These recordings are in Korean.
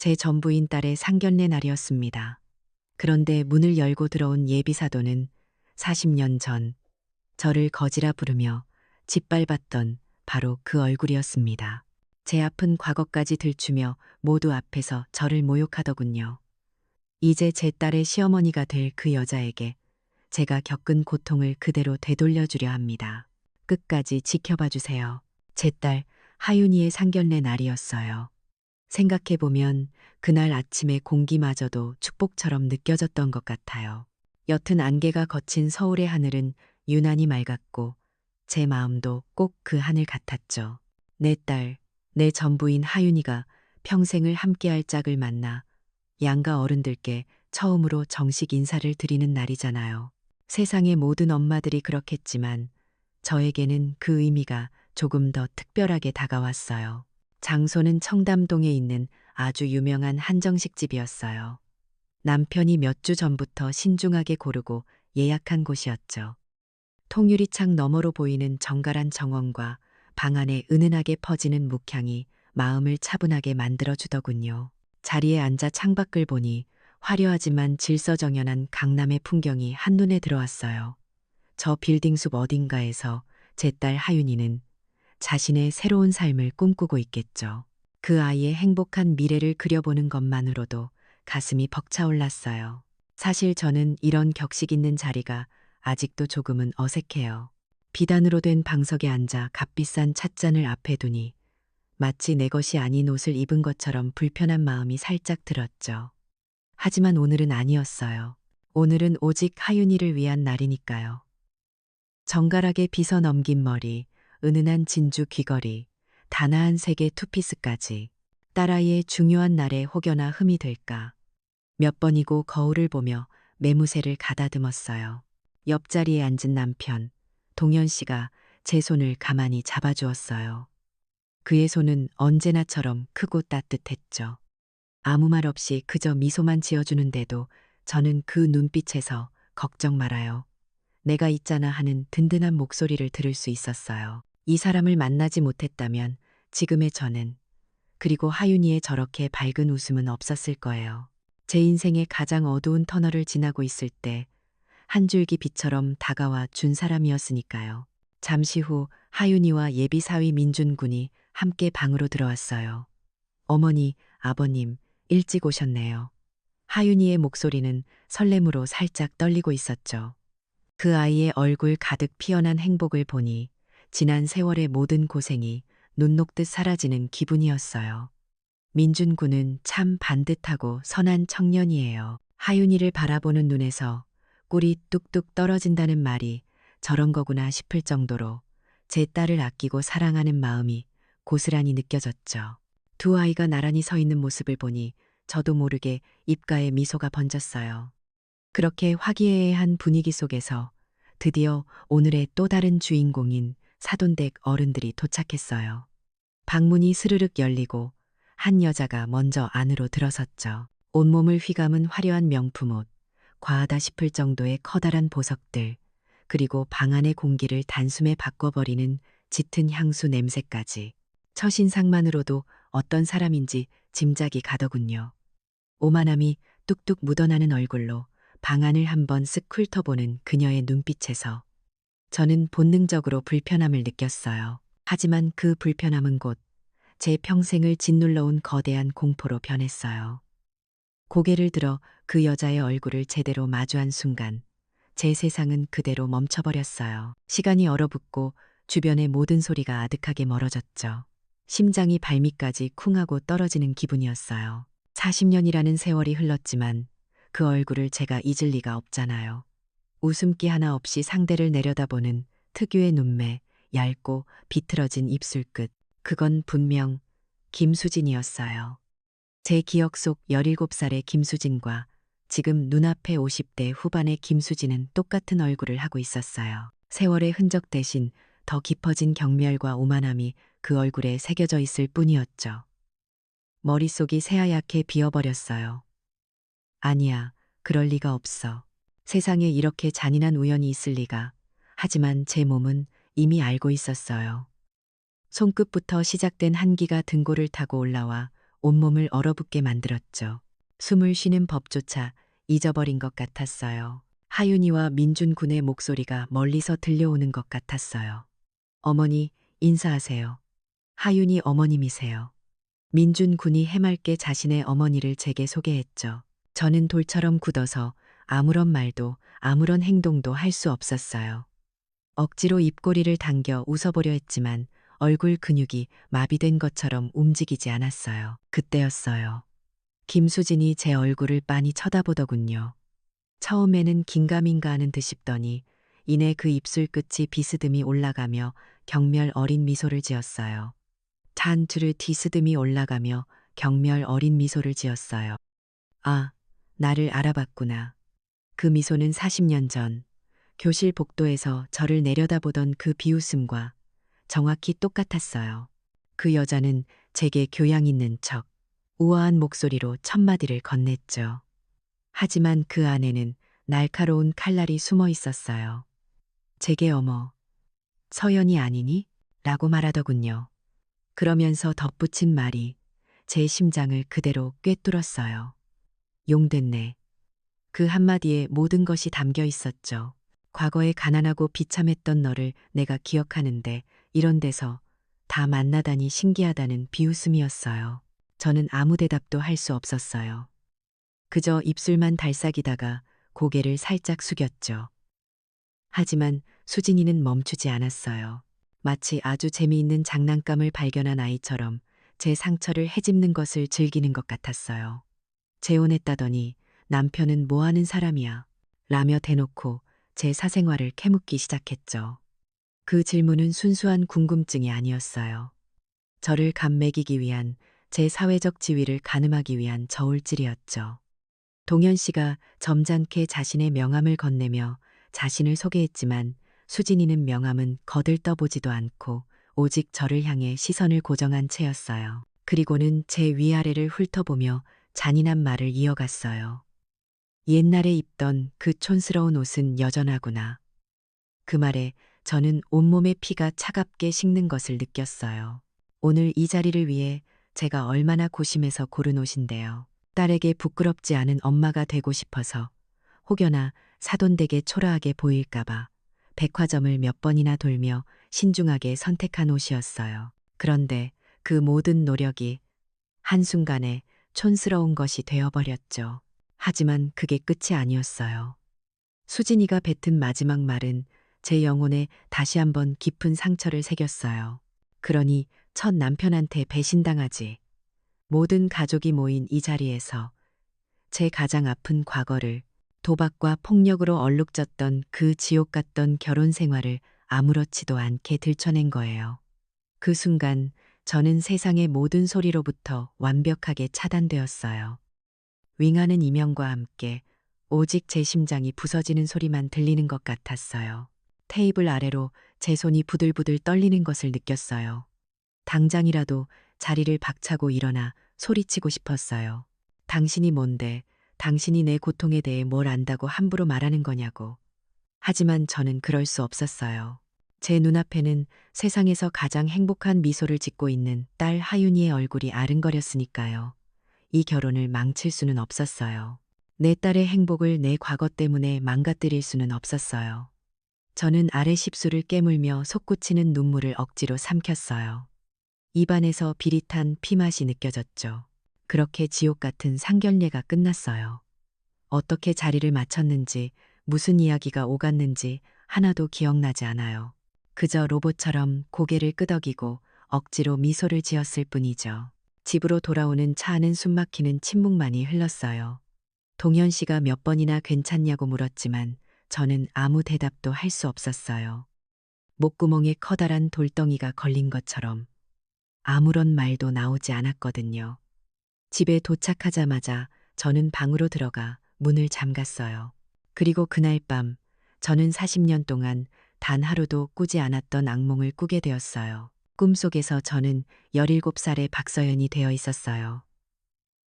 제 전부인 딸의 상견례 날이었습니다. 그런데 문을 열고 들어온 예비사도는 40년 전 저를 거지라 부르며 짓밟았던 바로 그 얼굴이었습니다. 제 아픈 과거까지 들추며 모두 앞에서 저를 모욕하더군요. 이제 제 딸의 시어머니가 될 그 여자에게 제가 겪은 고통을 그대로 되돌려주려 합니다. 끝까지 지켜봐 주세요. 제 딸 하윤이의 상견례 날이었어요. 생각해보면 그날 아침의 공기마저도 축복처럼 느껴졌던 것 같아요. 옅은 안개가 거친 서울의 하늘은 유난히 맑았고 제 마음도 꼭 그 하늘 같았죠. 내 딸, 내 전부인 하윤이가 평생을 함께할 짝을 만나 양가 어른들께 처음으로 정식 인사를 드리는 날이잖아요. 세상의 모든 엄마들이 그렇겠지만 저에게는 그 의미가 조금 더 특별하게 다가왔어요. 장소는 청담동에 있는 아주 유명한 한정식 집이었어요. 남편이 몇 주 전부터 신중하게 고르고 예약한 곳이었죠. 통유리창 너머로 보이는 정갈한 정원과 방 안에 은은하게 퍼지는 묵향이 마음을 차분하게 만들어주더군요. 자리에 앉아 창밖을 보니 화려하지만 질서정연한 강남의 풍경이 한눈에 들어왔어요. 저 빌딩 숲 어딘가에서 제 딸 하윤이는 자신의 새로운 삶을 꿈꾸고 있겠죠. 그 아이의 행복한 미래를 그려보는 것만으로도 가슴이 벅차올랐어요. 사실 저는 이런 격식 있는 자리가 아직도 조금은 어색해요. 비단으로 된 방석에 앉아 값비싼 찻잔을 앞에 두니 마치 내 것이 아닌 옷을 입은 것처럼 불편한 마음이 살짝 들었죠. 하지만 오늘은 아니었어요. 오늘은 오직 하윤이를 위한 날이니까요. 정갈하게 빗어 넘긴 머리, 은은한 진주 귀걸이, 단아한 색의 투피스까지 딸아이의 중요한 날에 혹여나 흠이 될까. 몇 번이고 거울을 보며 매무새를 가다듬었어요. 옆자리에 앉은 남편, 동현 씨가 제 손을 가만히 잡아주었어요. 그의 손은 언제나처럼 크고 따뜻했죠. 아무 말 없이 그저 미소만 지어주는데도 저는 그 눈빛에서 걱정 말아요. 내가 있잖아 하는 든든한 목소리를 들을 수 있었어요. 이 사람을 만나지 못했다면 지금의 저는, 그리고 하윤이의 저렇게 밝은 웃음은 없었을 거예요. 제 인생의 가장 어두운 터널을 지나고 있을 때 한 줄기 빛처럼 다가와 준 사람이었으니까요. 잠시 후 하윤이와 예비 사위 민준군이 함께 방으로 들어왔어요. 어머니, 아버님, 일찍 오셨네요. 하윤이의 목소리는 설렘으로 살짝 떨리고 있었죠. 그 아이의 얼굴 가득 피어난 행복을 보니 지난 세월의 모든 고생이 눈 녹듯 사라지는 기분이었어요. 민준 군은 참 반듯하고 선한 청년이에요. 하윤이를 바라보는 눈에서 꿀이 뚝뚝 떨어진다는 말이 저런 거구나 싶을 정도로 제 딸을 아끼고 사랑하는 마음이 고스란히 느껴졌죠. 두 아이가 나란히 서 있는 모습을 보니 저도 모르게 입가에 미소가 번졌어요. 그렇게 화기애애한 분위기 속에서 드디어 오늘의 또 다른 주인공인 사돈댁 어른들이 도착했어요. 방문이 스르륵 열리고 한 여자가 먼저 안으로 들어섰죠. 온몸을 휘감은 화려한 명품옷, 과하다 싶을 정도의 커다란 보석들, 그리고 방 안의 공기를 단숨에 바꿔버리는 짙은 향수 냄새까지. 첫인상만으로도 어떤 사람인지 짐작이 가더군요. 오만함이 뚝뚝 묻어나는 얼굴로 방 안을 한번 쓱 훑어보는 그녀의 눈빛에서 저는 본능적으로 불편함을 느꼈어요. 하지만 그 불편함은 곧 제 평생을 짓눌러온 거대한 공포로 변했어요. 고개를 들어 그 여자의 얼굴을 제대로 마주한 순간 제 세상은 그대로 멈춰버렸어요. 시간이 얼어붙고 주변의 모든 소리가 아득하게 멀어졌죠. 심장이 발밑까지 쿵하고 떨어지는 기분이었어요. 40년이라는 세월이 흘렀지만 그 얼굴을 제가 잊을 리가 없잖아요. 웃음기 하나 없이 상대를 내려다보는 특유의 눈매, 얇고 비틀어진 입술 끝. 그건 분명 김수진이었어요. 제 기억 속 17살의 김수진과 지금 눈앞의 50대 후반의 김수진은 똑같은 얼굴을 하고 있었어요. 세월의 흔적 대신 더 깊어진 경멸과 오만함이 그 얼굴에 새겨져 있을 뿐이었죠. 머릿속이 새하얗게 비어버렸어요. 아니야, 그럴 리가 없어. 세상에 이렇게 잔인한 우연이 있을 리가. 하지만 제 몸은 이미 알고 있었어요. 손끝부터 시작된 한기가 등골을 타고 올라와 온몸을 얼어붙게 만들었죠. 숨을 쉬는 법조차 잊어버린 것 같았어요. 하윤이와 민준 군의 목소리가 멀리서 들려오는 것 같았어요. 어머니, 인사하세요. 하윤이 어머님이세요. 민준 군이 해맑게 자신의 어머니를 제게 소개했죠. 저는 돌처럼 굳어서 아무런 말도 아무런 행동도 할 수 없었어요. 억지로 입꼬리를 당겨 웃어보려 했지만 얼굴 근육이 마비된 것처럼 움직이지 않았어요. 그때였어요. 김수진이 제 얼굴을 빤히 쳐다보더군요. 처음에는 긴가민가 하는 듯 싶더니 이내 그 입술 끝이 비스듬히 올라가며 경멸 어린 미소를 지었어요. 단추를 뒤스듬히 올라가며 경멸 어린 미소를 지었어요. 아, 나를 알아봤구나. 그 미소는 40년 전 교실 복도에서 저를 내려다보던 그 비웃음과 정확히 똑같았어요. 그 여자는 제게 교양 있는 척 우아한 목소리로 첫마디를 건넸죠. 하지만 그 안에는 날카로운 칼날이 숨어 있었어요. 제게 어머, 서연이 아니니? 라고 말하더군요. 그러면서 덧붙인 말이 제 심장을 그대로 꿰뚫었어요. 용됐네. 그 한마디에 모든 것이 담겨 있었죠. 과거에 가난하고 비참했던 너를 내가 기억하는데 이런 데서 다 만나다니 신기하다는 비웃음이었어요. 저는 아무 대답도 할 수 없었어요. 그저 입술만 달싹이다가 고개를 살짝 숙였죠. 하지만 수진이는 멈추지 않았어요. 마치 아주 재미있는 장난감을 발견한 아이처럼 제 상처를 헤집는 것을 즐기는 것 같았어요. 재혼했다더니 남편은 뭐 하는 사람이야? 라며 대놓고 제 사생활을 캐묻기 시작했죠. 그 질문은 순수한 궁금증이 아니었어요. 저를 감매기기 위한 제 사회적 지위를 가늠하기 위한 저울질이었죠. 동현 씨가 점잖게 자신의 명함을 건네며 자신을 소개했지만 수진이는 명함은 거들떠보지도 않고 오직 저를 향해 시선을 고정한 채였어요. 그리고는 제 위아래를 훑어보며 잔인한 말을 이어갔어요. 옛날에 입던 그 촌스러운 옷은 여전하구나. 그 말에 저는 온몸의 피가 차갑게 식는 것을 느꼈어요. 오늘 이 자리를 위해 제가 얼마나 고심해서 고른 옷인데요. 딸에게 부끄럽지 않은 엄마가 되고 싶어서 혹여나 사돈댁에 초라하게 보일까봐 백화점을 몇 번이나 돌며 신중하게 선택한 옷이었어요. 그런데 그 모든 노력이 한순간에 촌스러운 것이 되어버렸죠. 하지만 그게 끝이 아니었어요. 수진이가 뱉은 마지막 말은 제 영혼에 다시 한번 깊은 상처를 새겼어요. 그러니 첫 남편한테 배신당하지. 모든 가족이 모인 이 자리에서 제 가장 아픈 과거를 도박과 폭력으로 얼룩졌던 그 지옥 같던 결혼 생활을 아무렇지도 않게 들춰낸 거예요. 그 순간 저는 세상의 모든 소리로부터 완벽하게 차단되었어요. 윙하는 이명과 함께 오직 제 심장이 부서지는 소리만 들리는 것 같았어요. 테이블 아래로 제 손이 부들부들 떨리는 것을 느꼈어요. 당장이라도 자리를 박차고 일어나 소리치고 싶었어요. 당신이 뭔데, 당신이 내 고통에 대해 뭘 안다고 함부로 말하는 거냐고. 하지만 저는 그럴 수 없었어요. 제 눈앞에는 세상에서 가장 행복한 미소를 짓고 있는 딸 하윤이의 얼굴이 아른거렸으니까요. 이 결혼을 망칠 수는 없었어요. 내 딸의 행복을 내 과거 때문에 망가뜨릴 수는 없었어요. 저는 아래 십수를 깨물며 솟구치는 눈물을 억지로 삼켰어요. 입안에서 비릿한 피맛이 느껴졌죠. 그렇게 지옥 같은 상견례가 끝났어요. 어떻게 자리를 맞췄는지, 무슨 이야기가 오갔는지 하나도 기억나지 않아요. 그저 로봇처럼 고개를 끄덕이고 억지로 미소를 지었을 뿐이죠. 집으로 돌아오는 차 안은 숨막히는 침묵만이 흘렀어요. 동현 씨가 몇 번이나 괜찮냐고 물었지만 저는 아무 대답도 할 수 없었어요. 목구멍에 커다란 돌덩이가 걸린 것처럼 아무런 말도 나오지 않았거든요. 집에 도착하자마자 저는 방으로 들어가 문을 잠갔어요. 그리고 그날 밤 저는 40년 동안 단 하루도 꾸지 않았던 악몽을 꾸게 되었어요. 꿈속에서 저는 17살의 박서연이 되어 있었어요.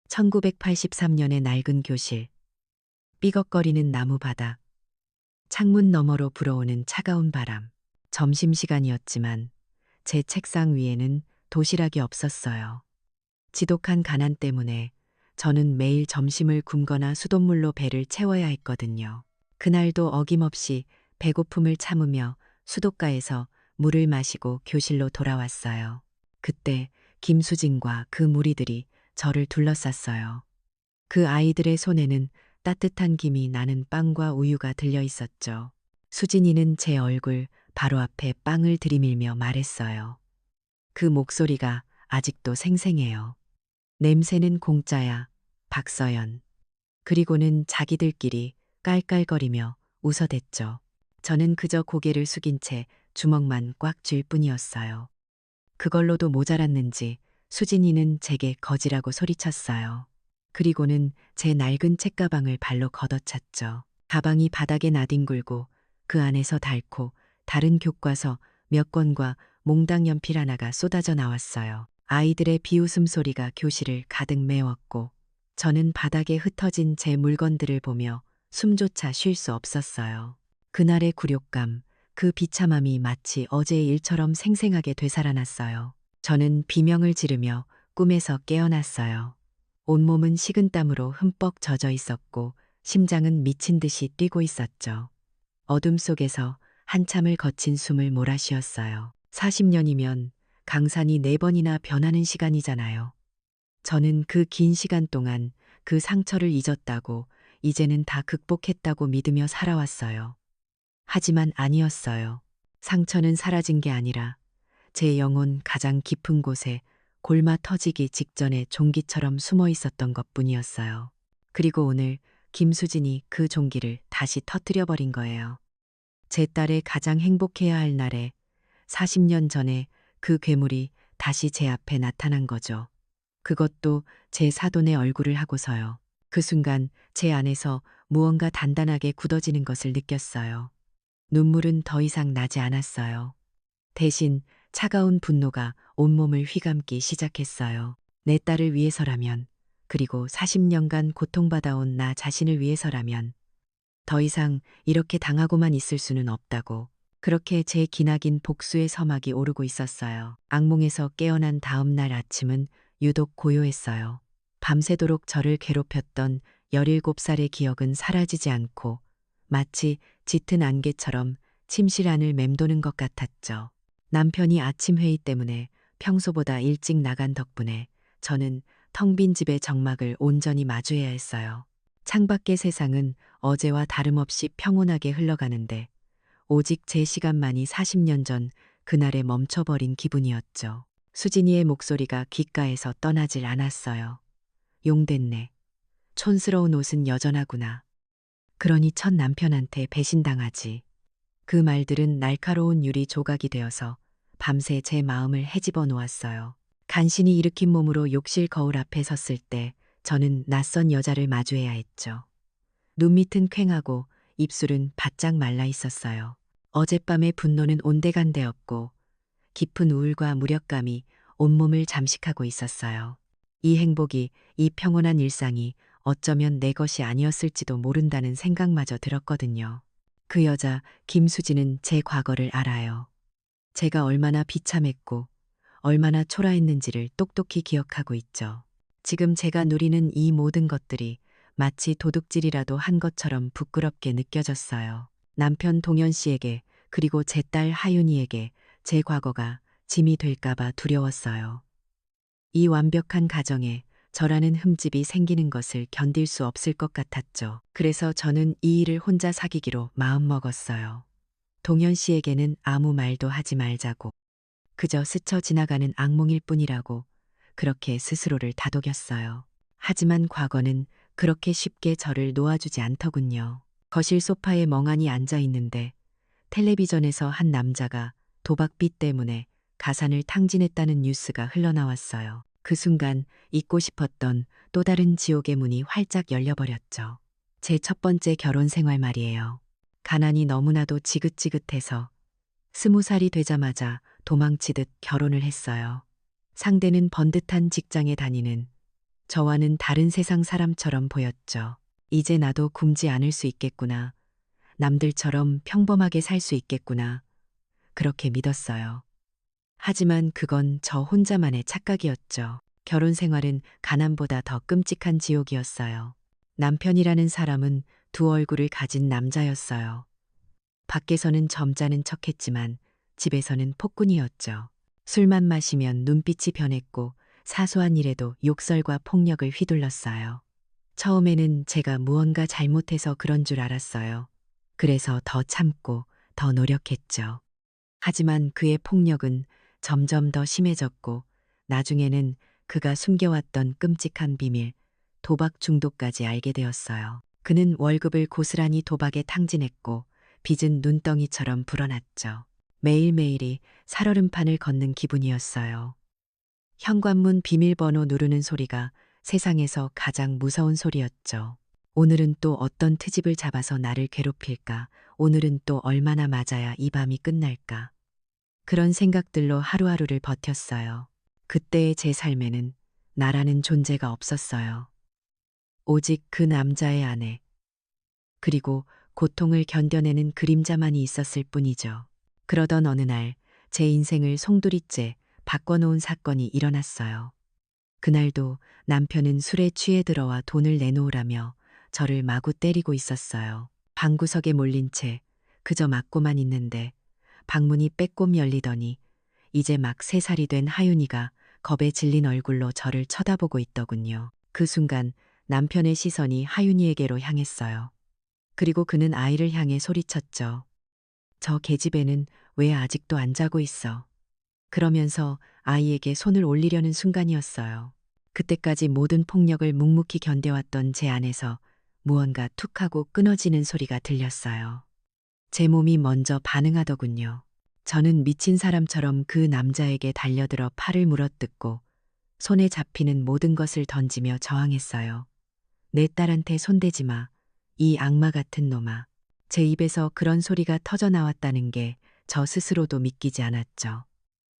1983년의 낡은 교실, 삐걱거리는 나무 바닥, 창문 너머로 불어오는 차가운 바람. 점심시간이었지만 제 책상 위에는 도시락이 없었어요. 지독한 가난 때문에 저는 매일 점심을 굶거나 수돗물로 배를 채워야 했거든요. 그날도 어김없이 배고픔을 참으며 수도가에서 물을 마시고 교실로 돌아왔어요. 그때 김수진과 그 무리들이 저를 둘러쌌어요. 그 아이들의 손에는 따뜻한 김이 나는 빵과 우유가 들려 있었죠. 수진이는 제 얼굴 바로 앞에 빵을 들이밀며 말했어요. 그 목소리가 아직도 생생해요. 냄새는 공짜야, 박서연. 그리고는 자기들끼리 깔깔거리며 웃어댔죠. 저는 그저 고개를 숙인 채 주먹만 꽉 쥘 뿐이었어요. 그걸로도 모자랐는지 수진이는 제게 거지라고 소리쳤어요. 그리고는 제 낡은 책가방을 발로 걷어찼죠. 가방이 바닥에 나뒹굴고 그 안에서 닳고 다른 교과서 몇 권과 몽당 연필 하나가 쏟아져 나왔어요. 아이들의 비웃음 소리가 교실을 가득 메웠고 저는 바닥에 흩어진 제 물건들을 보며 숨조차 쉴 수 없었어요. 그날의 굴욕감, 그 비참함이 마치 어제의 일처럼 생생하게 되살아났어요. 저는 비명을 지르며 꿈에서 깨어났어요. 온몸은 식은땀으로 흠뻑 젖어 있었고 심장은 미친 듯이 뛰고 있었죠. 어둠 속에서 한참을 거친 숨을 몰아쉬었어요. 40년이면 강산이 4번이나 변하는 시간이잖아요. 저는 그 긴 시간 동안 그 상처를 잊었다고 이제는 다 극복했다고 믿으며 살아왔어요. 하지만 아니었어요. 상처는 사라진 게 아니라 제 영혼 가장 깊은 곳에 골마 터지기 직전에 종기처럼 숨어 있었던 것뿐이었어요. 그리고 오늘 김수진이 그 종기를 다시 터뜨려 버린 거예요. 제 딸의 가장 행복해야 할 날에 40년 전에 그 괴물이 다시 제 앞에 나타난 거죠. 그것도 제 사돈의 얼굴을 하고서요. 그 순간 제 안에서 무언가 단단하게 굳어지는 것을 느꼈어요. 눈물은 더 이상 나지 않았어요. 대신 차가운 분노가 온몸을 휘감기 시작했어요. 내 딸을 위해서라면, 그리고 40년간 고통받아온 나 자신을 위해서라면 더 이상 이렇게 당하고만 있을 수는 없다고. 그렇게 제 기나긴 복수의 서막이 오르고 있었어요. 악몽에서 깨어난 다음 날 아침은 유독 고요했어요. 밤새도록 저를 괴롭혔던 17살의 기억은 사라지지 않고 마치 짙은 안개처럼 침실 안을 맴도는 것 같았죠. 남편이 아침 회의 때문에 평소보다 일찍 나간 덕분에 저는 텅 빈 집의 정막을 온전히 마주해야 했어요. 창밖의 세상은 어제와 다름없이 평온하게 흘러가는데 오직 제 시간만이 40년 전 그날에 멈춰버린 기분이었죠. 수진이의 목소리가 귓가에서 떠나질 않았어요. 용됐네. 촌스러운 옷은 여전하구나. 그러니 첫 남편한테 배신당하지. 그 말들은 날카로운 유리 조각이 되어서 밤새 제 마음을 헤집어 놓았어요. 간신히 일으킨 몸으로 욕실 거울 앞에 섰을 때 저는 낯선 여자를 마주해야 했죠. 눈밑은 퀭하고 입술은 바짝 말라 있었어요. 어젯밤의 분노는 온데간데없고 깊은 우울과 무력감이 온몸을 잠식하고 있었어요. 이 행복이, 이 평온한 일상이 어쩌면 내 것이 아니었을지도 모른다는 생각마저 들었거든요. 그 여자 김수진은 제 과거를 알아요. 제가 얼마나 비참했고 얼마나 초라했는지를 똑똑히 기억하고 있죠. 지금 제가 누리는 이 모든 것들이 마치 도둑질이라도 한 것처럼 부끄럽게 느껴졌어요. 남편 동현 씨에게, 그리고 제 딸 하윤이에게 제 과거가 짐이 될까봐 두려웠어요. 이 완벽한 가정에 저라는 흠집이 생기는 것을 견딜 수 없을 것 같았죠. 그래서 저는 이 일을 혼자 사귀기로 마음먹었어요. 동현 씨에게는 아무 말도 하지 말자고. 그저 스쳐 지나가는 악몽일 뿐이라고 그렇게 스스로를 다독였어요. 하지만 과거는 그렇게 쉽게 저를 놓아주지 않더군요. 거실 소파에 멍하니 앉아 있는데 텔레비전에서 한 남자가 도박빚 때문에 가산을 탕진했다는 뉴스가 흘러나왔어요. 그 순간 잊고 싶었던 또 다른 지옥의 문이 활짝 열려버렸죠. 제 첫 번째 결혼 생활 말이에요. 가난이 너무나도 지긋지긋해서 20살이 되자마자 도망치듯 결혼을 했어요. 상대는 번듯한 직장에 다니는 저와는 다른 세상 사람처럼 보였죠. 이제 나도 굶지 않을 수 있겠구나. 남들처럼 평범하게 살 수 있겠구나. 그렇게 믿었어요. 하지만 그건 저 혼자만의 착각이었죠. 결혼 생활은 가난보다 더 끔찍한 지옥이었어요. 남편이라는 사람은 두 얼굴을 가진 남자였어요. 밖에서는 점잖은 척했지만 집에서는 폭군이었죠. 술만 마시면 눈빛이 변했고 사소한 일에도 욕설과 폭력을 휘둘렀어요. 처음에는 제가 무언가 잘못해서 그런 줄 알았어요. 그래서 더 참고 더 노력했죠. 하지만 그의 폭력은 점점 더 심해졌고 나중에는 그가 숨겨왔던 끔찍한 비밀, 도박 중독까지 알게 되었어요. 그는 월급을 고스란히 도박에 탕진했고 빚은 눈덩이처럼 불어났죠. 매일매일이 살얼음판을 걷는 기분이었어요. 현관문 비밀번호 누르는 소리가 세상에서 가장 무서운 소리였죠. 오늘은 또 어떤 트집을 잡아서 나를 괴롭힐까? 오늘은 또 얼마나 맞아야 이 밤이 끝날까? 그런 생각들로 하루하루를 버텼어요. 그때의 제 삶에는 나라는 존재가 없었어요. 오직 그 남자의 아내, 그리고 고통을 견뎌내는 그림자만이 있었을 뿐이죠. 그러던 어느 날 제 인생을 송두리째 바꿔놓은 사건이 일어났어요. 그날도 남편은 술에 취해 들어와 돈을 내놓으라며 저를 마구 때리고 있었어요. 방구석에 몰린 채 그저 맞고만 있는데 방문이 빼꼼 열리더니 이제 막 3살이 된 하윤이가 겁에 질린 얼굴로 저를 쳐다보고 있더군요. 그 순간 남편의 시선이 하윤이에게로 향했어요. 그리고 그는 아이를 향해 소리쳤죠. 저 계집애는 왜 아직도 안 자고 있어? 그러면서 아이에게 손을 올리려는 순간이었어요. 그때까지 모든 폭력을 묵묵히 견뎌왔던 제 안에서 무언가 툭 하고 끊어지는 소리가 들렸어요. 제 몸이 먼저 반응하더군요. 저는 미친 사람처럼 그 남자에게 달려들어 팔을 물어뜯고 손에 잡히는 모든 것을 던지며 저항했어요. 내 딸한테 손대지 마. 이 악마 같은 놈아. 제 입에서 그런 소리가 터져 나왔다는 게 저 스스로도 믿기지 않았죠.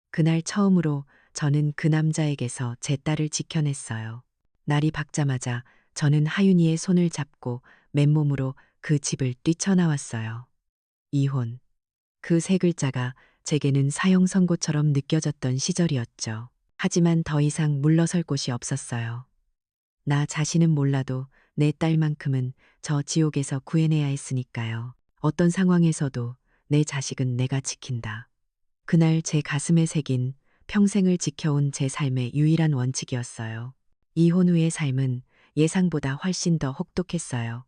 그날 처음으로 저는 그 남자에게서 제 딸을 지켜냈어요. 날이 밝자마자 저는 하윤이의 손을 잡고 맨몸으로 그 집을 뛰쳐나왔어요. 이혼. 그 세 글자가 제게는 사형 선고처럼 느껴졌던 시절이었죠. 하지만 더 이상 물러설 곳이 없었어요. 나 자신은 몰라도 내 딸만큼은 저 지옥에서 구해내야 했으니까요. 어떤 상황에서도 내 자식은 내가 지킨다. 그날 제 가슴에 새긴 평생을 지켜온 제 삶의 유일한 원칙이었어요. 이혼 후의 삶은 예상보다 훨씬 더 혹독했어요.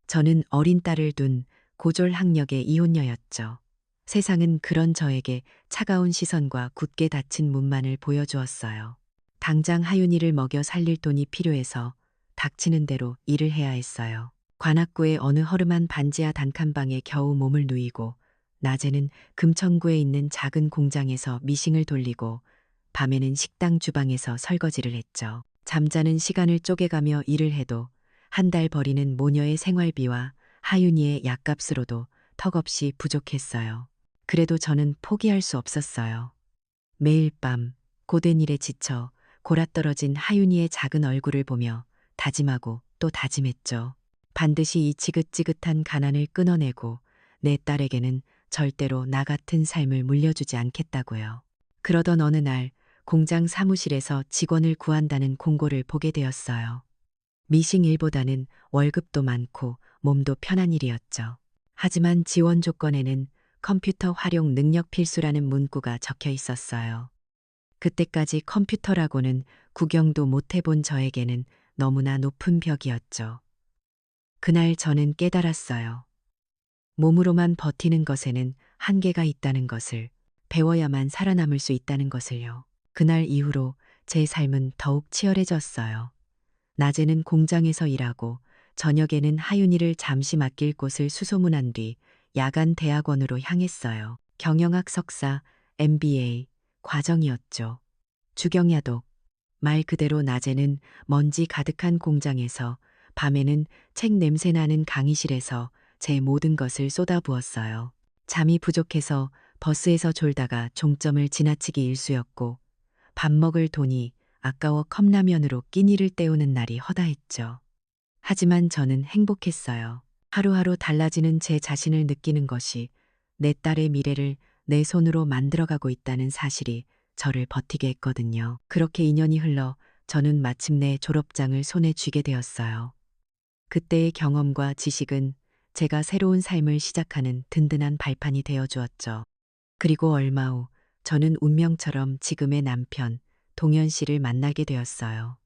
저는 어린 딸을 둔 고졸학력의 이혼녀였죠. 세상은 그런 저에게 차가운 시선과 굳게 닫힌 문만을 보여주었어요. 당장 하윤이를 먹여 살릴 돈이 필요해서 닥치는 대로 일을 해야 했어요. 관악구의 어느 허름한 반지하 단칸방에 겨우 몸을 누이고 낮에는 금천구에 있는 작은 공장에서 미싱을 돌리고 밤에는 식당 주방에서 설거지를 했죠. 잠자는 시간을 쪼개가며 일을 해도 한 달 벌이는 모녀의 생활비와 하윤이의 약값으로도 턱없이 부족했어요. 그래도 저는 포기할 수 없었어요. 매일 밤 고된 일에 지쳐 골아떨어진 하윤이의 작은 얼굴을 보며 다짐하고 또 다짐했죠. 반드시 이 지긋지긋한 가난을 끊어내고 내 딸에게는 절대로 나 같은 삶을 물려주지 않겠다고요. 그러던 어느 날 공장 사무실에서 직원을 구한다는 공고를 보게 되었어요. 미싱 일보다는 월급도 많고 몸도 편한 일이었죠. 하지만 지원 조건에는 컴퓨터 활용 능력 필수라는 문구가 적혀 있었어요. 그때까지 컴퓨터라고는 구경도 못 해본 저에게는 너무나 높은 벽이었죠. 그날 저는 깨달았어요. 몸으로만 버티는 것에는 한계가 있다는 것을, 배워야만 살아남을 수 있다는 것을요. 그날 이후로 제 삶은 더욱 치열해졌어요. 낮에는 공장에서 일하고 저녁에는 하윤이를 잠시 맡길 곳을 수소문한 뒤 야간 대학원으로 향했어요. 경영학 석사, MBA 과정이었죠. 주경야독. 말 그대로 낮에는 먼지 가득한 공장에서 밤에는 책 냄새 나는 강의실에서 제 모든 것을 쏟아부었어요. 잠이 부족해서 버스에서 졸다가 종점을 지나치기 일쑤였고 밥 먹을 돈이 아까워 컵라면으로 끼니를 때우는 날이 허다했죠. 하지만 저는 행복했어요. 하루하루 달라지는 제 자신을 느끼는 것이 내 딸의 미래를 내 손으로 만들어가고 있다는 사실이 저를 버티게 했거든요. 그렇게 2년이 흘러 저는 마침내 졸업장을 손에 쥐게 되었어요. 그때의 경험과 지식은 제가 새로운 삶을 시작하는 든든한 발판이 되어 주었죠. 그리고 얼마 후 저는 운명처럼 지금의 남편 동현 씨를 만나게 되었어요.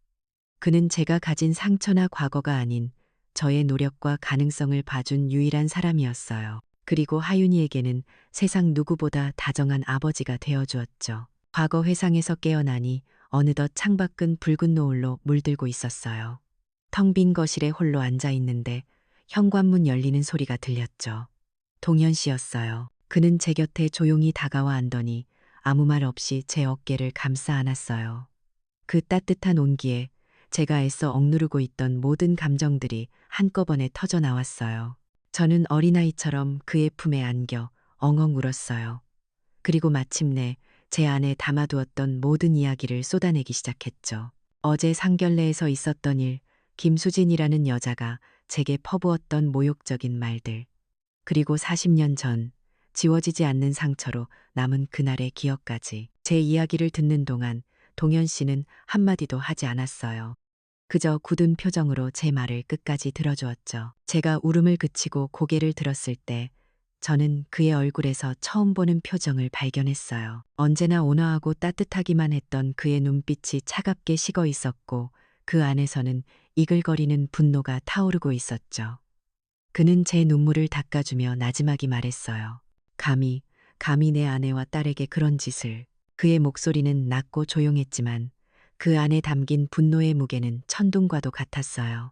그는 제가 가진 상처나 과거가 아닌 저의 노력과 가능성을 봐준 유일한 사람이었어요. 그리고 하윤이에게는 세상 누구보다 다정한 아버지가 되어 주었죠. 과거 회상에서 깨어나니 어느덧 창밖은 붉은 노을로 물들고 있었어요. 텅 빈 거실에 홀로 앉아 있는데 현관문 열리는 소리가 들렸죠. 동현 씨였어요. 그는 제 곁에 조용히 다가와 앉더니 아무 말 없이 제 어깨를 감싸 안았어요. 그 따뜻한 온기에 제가 애써 억누르고 있던 모든 감정들이 한꺼번에 터져 나왔어요. 저는 어린아이처럼 그의 품에 안겨 엉엉 울었어요. 그리고 마침내 제 안에 담아두었던 모든 이야기를 쏟아내기 시작했죠. 어제 상견례에서 있었던 일, 김수진이라는 여자가 제게 퍼부었던 모욕적인 말들, 그리고 40년 전 지워지지 않는 상처로 남은 그날의 기억까지. 제 이야기를 듣는 동안 동현 씨는 한마디도 하지 않았어요. 그저 굳은 표정으로 제 말을 끝까지 들어주었죠. 제가 울음을 그치고 고개를 들었을 때 저는 그의 얼굴에서 처음 보는 표정을 발견했어요. 언제나 온화하고 따뜻하기만 했던 그의 눈빛이 차갑게 식어 있었고 그 안에서는 이글거리는 분노가 타오르고 있었죠. 그는 제 눈물을 닦아주며 나지막이 말했어요. 감히 내 아내와 딸에게 그런 짓을. 그의 목소리는 낮고 조용했지만 그 안에 담긴 분노의 무게는 천둥과도 같았어요.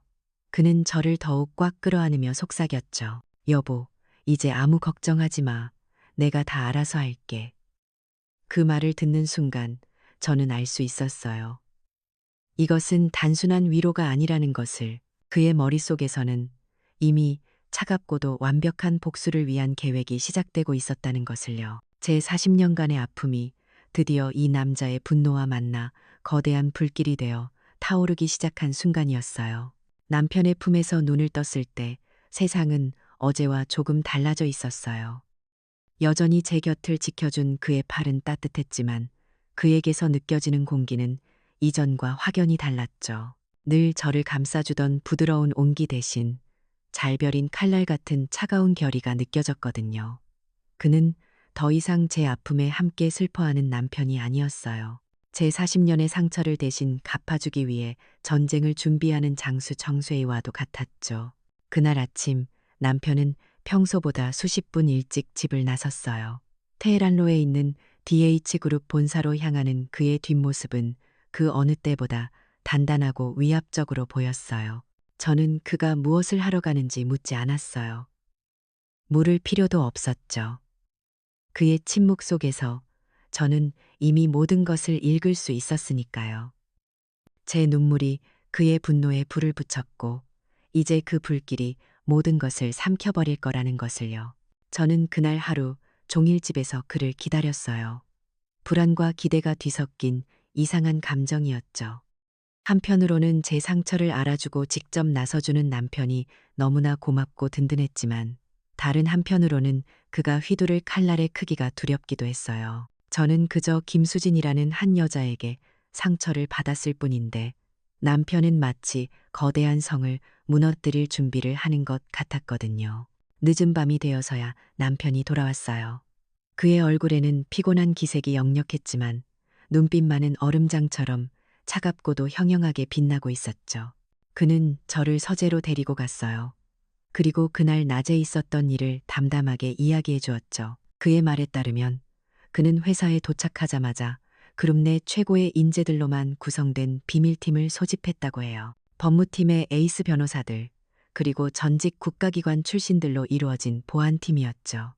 그는 저를 더욱 꽉 끌어안으며 속삭였죠. 여보, 이제 아무 걱정하지 마. 내가 다 알아서 할게. 그 말을 듣는 순간 저는 알 수 있었어요. 이것은 단순한 위로가 아니라는 것을. 그의 머릿속에서는 이미 차갑고도 완벽한 복수를 위한 계획이 시작되고 있었다는 것을요. 제 40년간의 아픔이 드디어 이 남자의 분노와 만나 거대한 불길이 되어 타오르기 시작한 순간이었어요. 남편의 품에서 눈을 떴을 때 세상은 어제와 조금 달라져 있었어요. 여전히 제 곁을 지켜준 그의 팔은 따뜻했지만 그에게서 느껴지는 공기는 이전과 확연히 달랐죠. 늘 저를 감싸주던 부드러운 온기 대신 잘벼린 칼날 같은 차가운 결의가 느껴졌거든요. 그는 더 이상 제 아픔에 함께 슬퍼하는 남편이 아니었어요. 제 40년의 상처를 대신 갚아주기 위해 전쟁을 준비하는 장수 정쇠이와도 같았죠. 그날 아침 남편은 평소보다 수십 분 일찍 집을 나섰어요. 테헤란로에 있는 DH그룹 본사로 향하는 그의 뒷모습은 그 어느 때보다 단단하고 위압적으로 보였어요. 저는 그가 무엇을 하러 가는지 묻지 않았어요. 물을 필요도 없었죠. 그의 침묵 속에서 저는 이미 모든 것을 읽을 수 있었으니까요. 제 눈물이 그의 분노에 불을 붙였고 이제 그 불길이 모든 것을 삼켜버릴 거라는 것을요. 저는 그날 하루 종일 집에서 그를 기다렸어요. 불안과 기대가 뒤섞인 이상한 감정이었죠. 한편으로는 제 상처를 알아주고 직접 나서주는 남편이 너무나 고맙고 든든했지만 다른 한편으로는 그가 휘두를 칼날의 크기가 두렵기도 했어요. 저는 그저 김수진이라는 한 여자에게 상처를 받았을 뿐인데 남편은 마치 거대한 성을 무너뜨릴 준비를 하는 것 같았거든요. 늦은 밤이 되어서야 남편이 돌아왔어요. 그의 얼굴에는 피곤한 기색이 역력했지만 눈빛만은 얼음장처럼 차갑고도 형형하게 빛나고 있었죠. 그는 저를 서재로 데리고 갔어요. 그리고 그날 낮에 있었던 일을 담담하게 이야기해 주었죠. 그의 말에 따르면 그는 회사에 도착하자마자 그룹 내 최고의 인재들로만 구성된 비밀팀을 소집했다고 해요. 법무팀의 에이스 변호사들, 그리고 전직 국가기관 출신들로 이루어진 보안팀이었죠.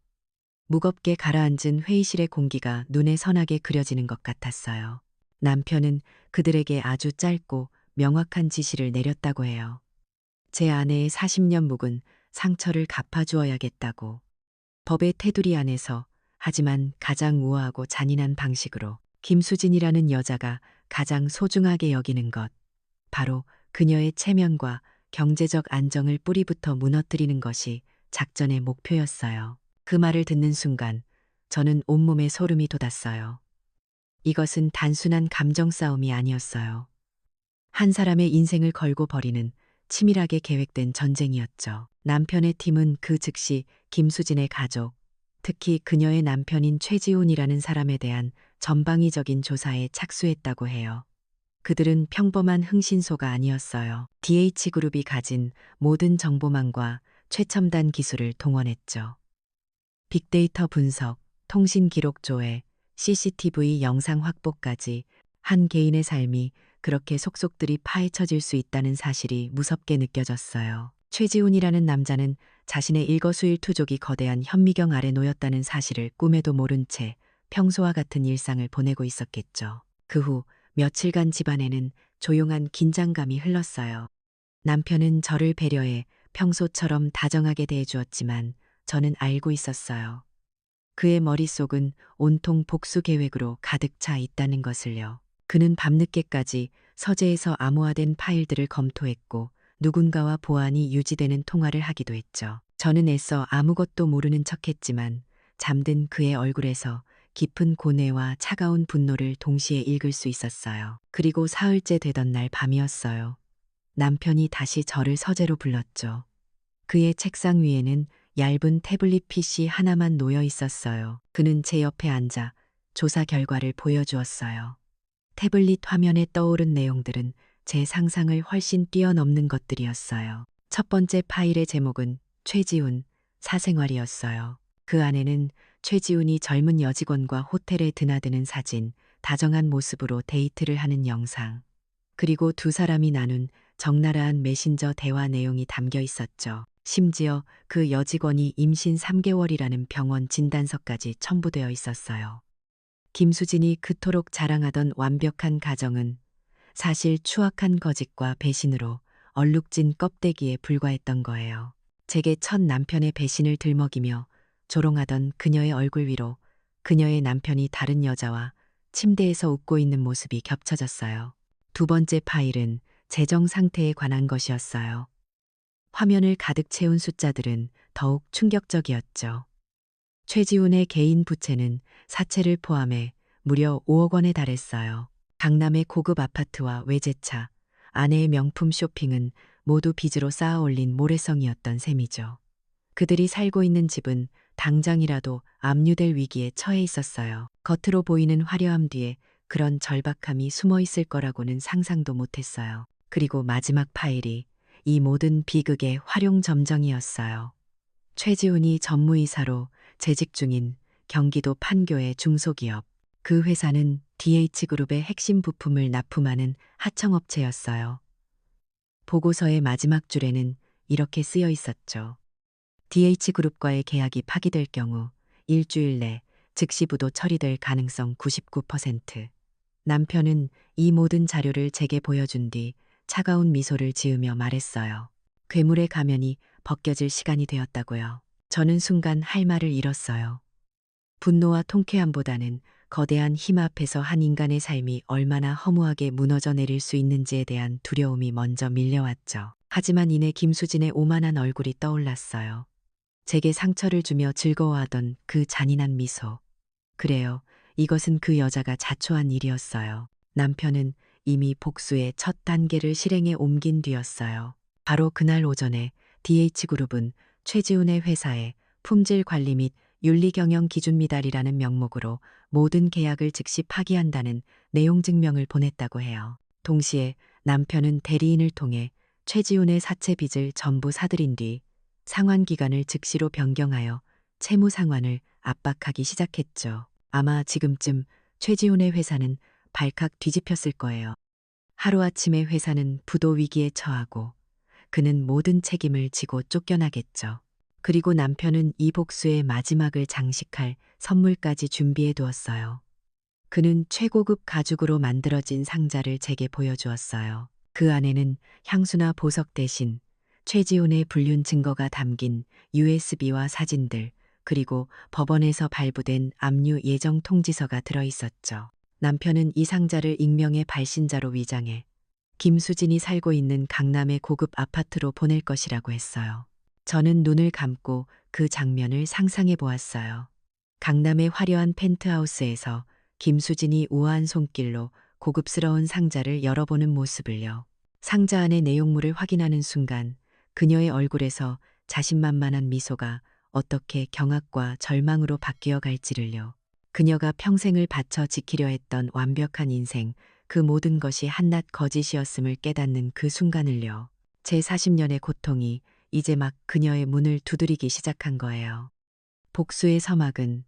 무겁게 가라앉은 회의실의 공기가 눈에 선하게 그려지는 것 같았어요. 남편은 그들에게 아주 짧고 명확한 지시를 내렸다고 해요. 제 아내의 40년 묵은 상처를 갚아주어야겠다고. 법의 테두리 안에서, 하지만 가장 우아하고 잔인한 방식으로. 김수진이라는 여자가 가장 소중하게 여기는 것, 바로 그녀의 체면과 경제적 안정을 뿌리부터 무너뜨리는 것이 작전의 목표였어요. 그 말을 듣는 순간 저는 온몸에 소름이 돋았어요. 이것은 단순한 감정 싸움이 아니었어요. 한 사람의 인생을 걸고 벌이는 치밀하게 계획된 전쟁이었죠. 남편의 팀은 그 즉시 김수진의 가족, 특히 그녀의 남편인 최지훈이라는 사람에 대한 전방위적인 조사에 착수했다고 해요. 그들은 평범한 흥신소가 아니었어요. DH그룹이 가진 모든 정보망과 최첨단 기술을 동원했죠. 빅데이터 분석, 통신 기록 조회, CCTV 영상 확보까지 한 개인의 삶이 그렇게 속속들이 파헤쳐질 수 있다는 사실이 무섭게 느껴졌어요. 최지훈이라는 남자는 자신의 일거수일투족이 거대한 현미경 아래 놓였다는 사실을 꿈에도 모른 채 평소와 같은 일상을 보내고 있었겠죠. 그 후 며칠간 집안에는 조용한 긴장감이 흘렀어요. 남편은 저를 배려해 평소처럼 다정하게 대해주었지만 저는 알고 있었어요. 그의 머릿속은 온통 복수 계획으로 가득 차 있다는 것을요. 그는 밤늦게까지 서재에서 암호화된 파일들을 검토했고 누군가와 보안이 유지되는 통화를 하기도 했죠. 저는 애써 아무것도 모르는 척했지만 잠든 그의 얼굴에서 깊은 고뇌와 차가운 분노를 동시에 읽을 수 있었어요. 그리고 사흘째 되던 날 밤이었어요. 남편이 다시 저를 서재로 불렀죠. 그의 책상 위에는 얇은 태블릿 PC 하나만 놓여 있었어요. 그는 제 옆에 앉아 조사 결과를 보여주었어요. 태블릿 화면에 떠오른 내용들은 제 상상을 훨씬 뛰어넘는 것들이었어요. 첫 번째 파일의 제목은 최지훈, 사생활이었어요. 그 안에는 최지훈이 젊은 여직원과 호텔에 드나드는 사진, 다정한 모습으로 데이트를 하는 영상, 그리고 두 사람이 나눈 적나라한 메신저 대화 내용이 담겨 있었죠. 심지어 그 여직원이 임신 3개월이라는 병원 진단서까지 첨부되어 있었어요. 김수진이 그토록 자랑하던 완벽한 가정은 사실 추악한 거짓과 배신으로 얼룩진 껍데기에 불과했던 거예요. 제게 첫 남편의 배신을 들먹이며 조롱하던 그녀의 얼굴 위로 그녀의 남편이 다른 여자와 침대에서 웃고 있는 모습이 겹쳐졌어요. 두 번째 파일은 재정 상태에 관한 것이었어요. 화면을 가득 채운 숫자들은 더욱 충격적이었죠. 최지훈의 개인 부채는 사채를 포함해 무려 5억 원에 달했어요. 강남의 고급 아파트와 외제차, 아내의 명품 쇼핑은 모두 빚으로 쌓아 올린 모래성이었던 셈이죠. 그들이 살고 있는 집은 당장이라도 압류될 위기에 처해 있었어요. 겉으로 보이는 화려함 뒤에 그런 절박함이 숨어 있을 거라고는 상상도 못했어요. 그리고 마지막 파일이 이 모든 비극의 활용점정이었어요. 최지훈이 전무이사로 재직 중인 경기도 판교의 중소기업. 그 회사는 DH그룹의 핵심 부품을 납품하는 하청업체였어요. 보고서의 마지막 줄에는 이렇게 쓰여 있었죠. DH그룹과의 계약이 파기될 경우 일주일 내 즉시 부도 처리될 가능성 99%. 남편은 이 모든 자료를 제게 보여준 뒤 차가운 미소를 지으며 말했어요. 괴물의 가면이 벗겨질 시간이 되었다고요. 저는 순간 할 말을 잃었어요. 분노와 통쾌함보다는 거대한 힘 앞에서 한 인간의 삶이 얼마나 허무하게 무너져 내릴 수 있는지에 대한 두려움이 먼저 밀려왔죠. 하지만 이내 김수진의 오만한 얼굴이 떠올랐어요. 제게 상처를 주며 즐거워하던 그 잔인한 미소. 그래요. 이것은 그 여자가 자초한 일이었어요. 남편은 이미 복수의 첫 단계를 실행에 옮긴 뒤였어요. 바로 그날 오전에 DH그룹은 최지훈의 회사에 품질 관리 및 윤리 경영 기준 미달이라는 명목으로 모든 계약을 즉시 파기한다는 내용 증명을 보냈다고 해요. 동시에 남편은 대리인을 통해 최지훈의 사채 빚을 전부 사들인 뒤 상환 기간을 즉시로 변경하여 채무 상환을 압박하기 시작했죠. 아마 지금쯤 최지훈의 회사는 발칵 뒤집혔을 거예요. 하루아침에 회사는 부도 위기에 처하고 그는 모든 책임을 지고 쫓겨나겠죠. 그리고 남편은 이 복수의 마지막을 장식할 선물까지 준비해 두었어요. 그는 최고급 가죽으로 만들어진 상자를 제게 보여주었어요. 그 안에는 향수나 보석 대신 최지훈의 불륜 증거가 담긴 USB와 사진들, 그리고 법원에서 발부된 압류 예정 통지서가 들어 있었죠. 남편은 이 상자를 익명의 발신자로 위장해 김수진이 살고 있는 강남의 고급 아파트로 보낼 것이라고 했어요. 저는 눈을 감고 그 장면을 상상해 보았어요. 강남의 화려한 펜트하우스에서 김수진이 우아한 손길로 고급스러운 상자를 열어보는 모습을요. 상자 안의 내용물을 확인하는 순간 그녀의 얼굴에서 자신만만한 미소가 어떻게 경악과 절망으로 바뀌어 갈지를요. 그녀가 평생을 바쳐 지키려 했던 완벽한 인생, 그 모든 것이 한낱 거짓이었음을 깨닫는 그 순간을요. 제 40년의 고통이 이제 막 그녀의 문을 두드리기 시작한 거예요. 복수의 서막은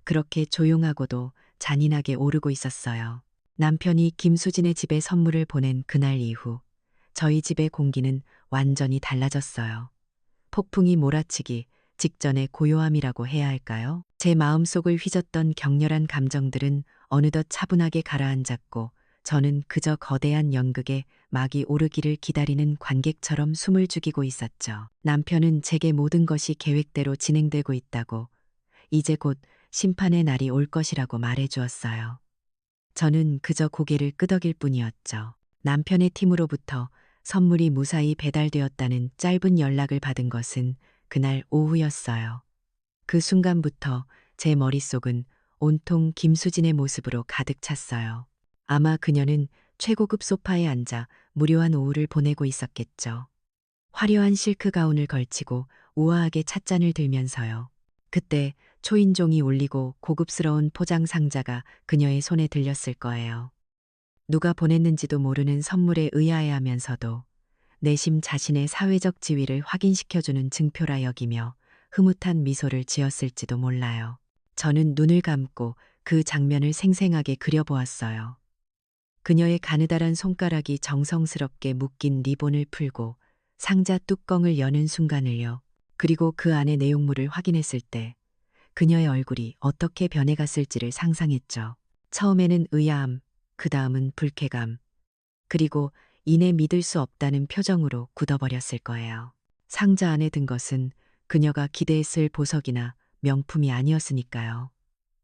그렇게 조용하고도 잔인하게 오르고 있었어요. 남편이 김수진의 집에 선물을 보낸 그날 이후 저희 집의 공기는 완전히 달라졌어요. 폭풍이 몰아치기 직전의 고요함이라고 해야 할까요? 제 마음속을 휘젓던 격렬한 감정들은 어느덧 차분하게 가라앉았고 저는 그저 거대한 연극에 막이 오르기를 기다리는 관객처럼 숨을 죽이고 있었죠. 남편은 제게 모든 것이 계획대로 진행되고 있다고, 이제 곧 심판의 날이 올 것이라고 말해 주었어요. 저는 그저 고개를 끄덕일 뿐이었죠. 남편의 팀으로부터 선물이 무사히 배달되었다는 짧은 연락을 받은 것은 그날 오후였어요. 그 순간부터 제 머릿속은 온통 김수진의 모습으로 가득 찼어요. 아마 그녀는 최고급 소파에 앉아 무료한 오후를 보내고 있었겠죠. 화려한 실크 가운을 걸치고 우아하게 찻잔을 들면서요. 그때 초인종이 울리고 고급스러운 포장 상자가 그녀의 손에 들렸을 거예요. 누가 보냈는지도 모르는 선물에 의아해하면서도 내심 자신의 사회적 지위를 확인시켜주는 증표라 여기며 흐뭇한 미소를 지었을지도 몰라요. 저는 눈을 감고 그 장면을 생생하게 그려보았어요. 그녀의 가느다란 손가락이 정성스럽게 묶인 리본을 풀고 상자 뚜껑을 여는 순간을요. 그리고 그 안의 내용물을 확인했을 때 그녀의 얼굴이 어떻게 변해갔을지를 상상했죠. 처음에는 의아함, 그 다음은 불쾌감, 그리고 이내 믿을 수 없다는 표정으로 굳어버렸을 거예요. 상자 안에 든 것은 그녀가 기대했을 보석이나 명품이 아니었으니까요.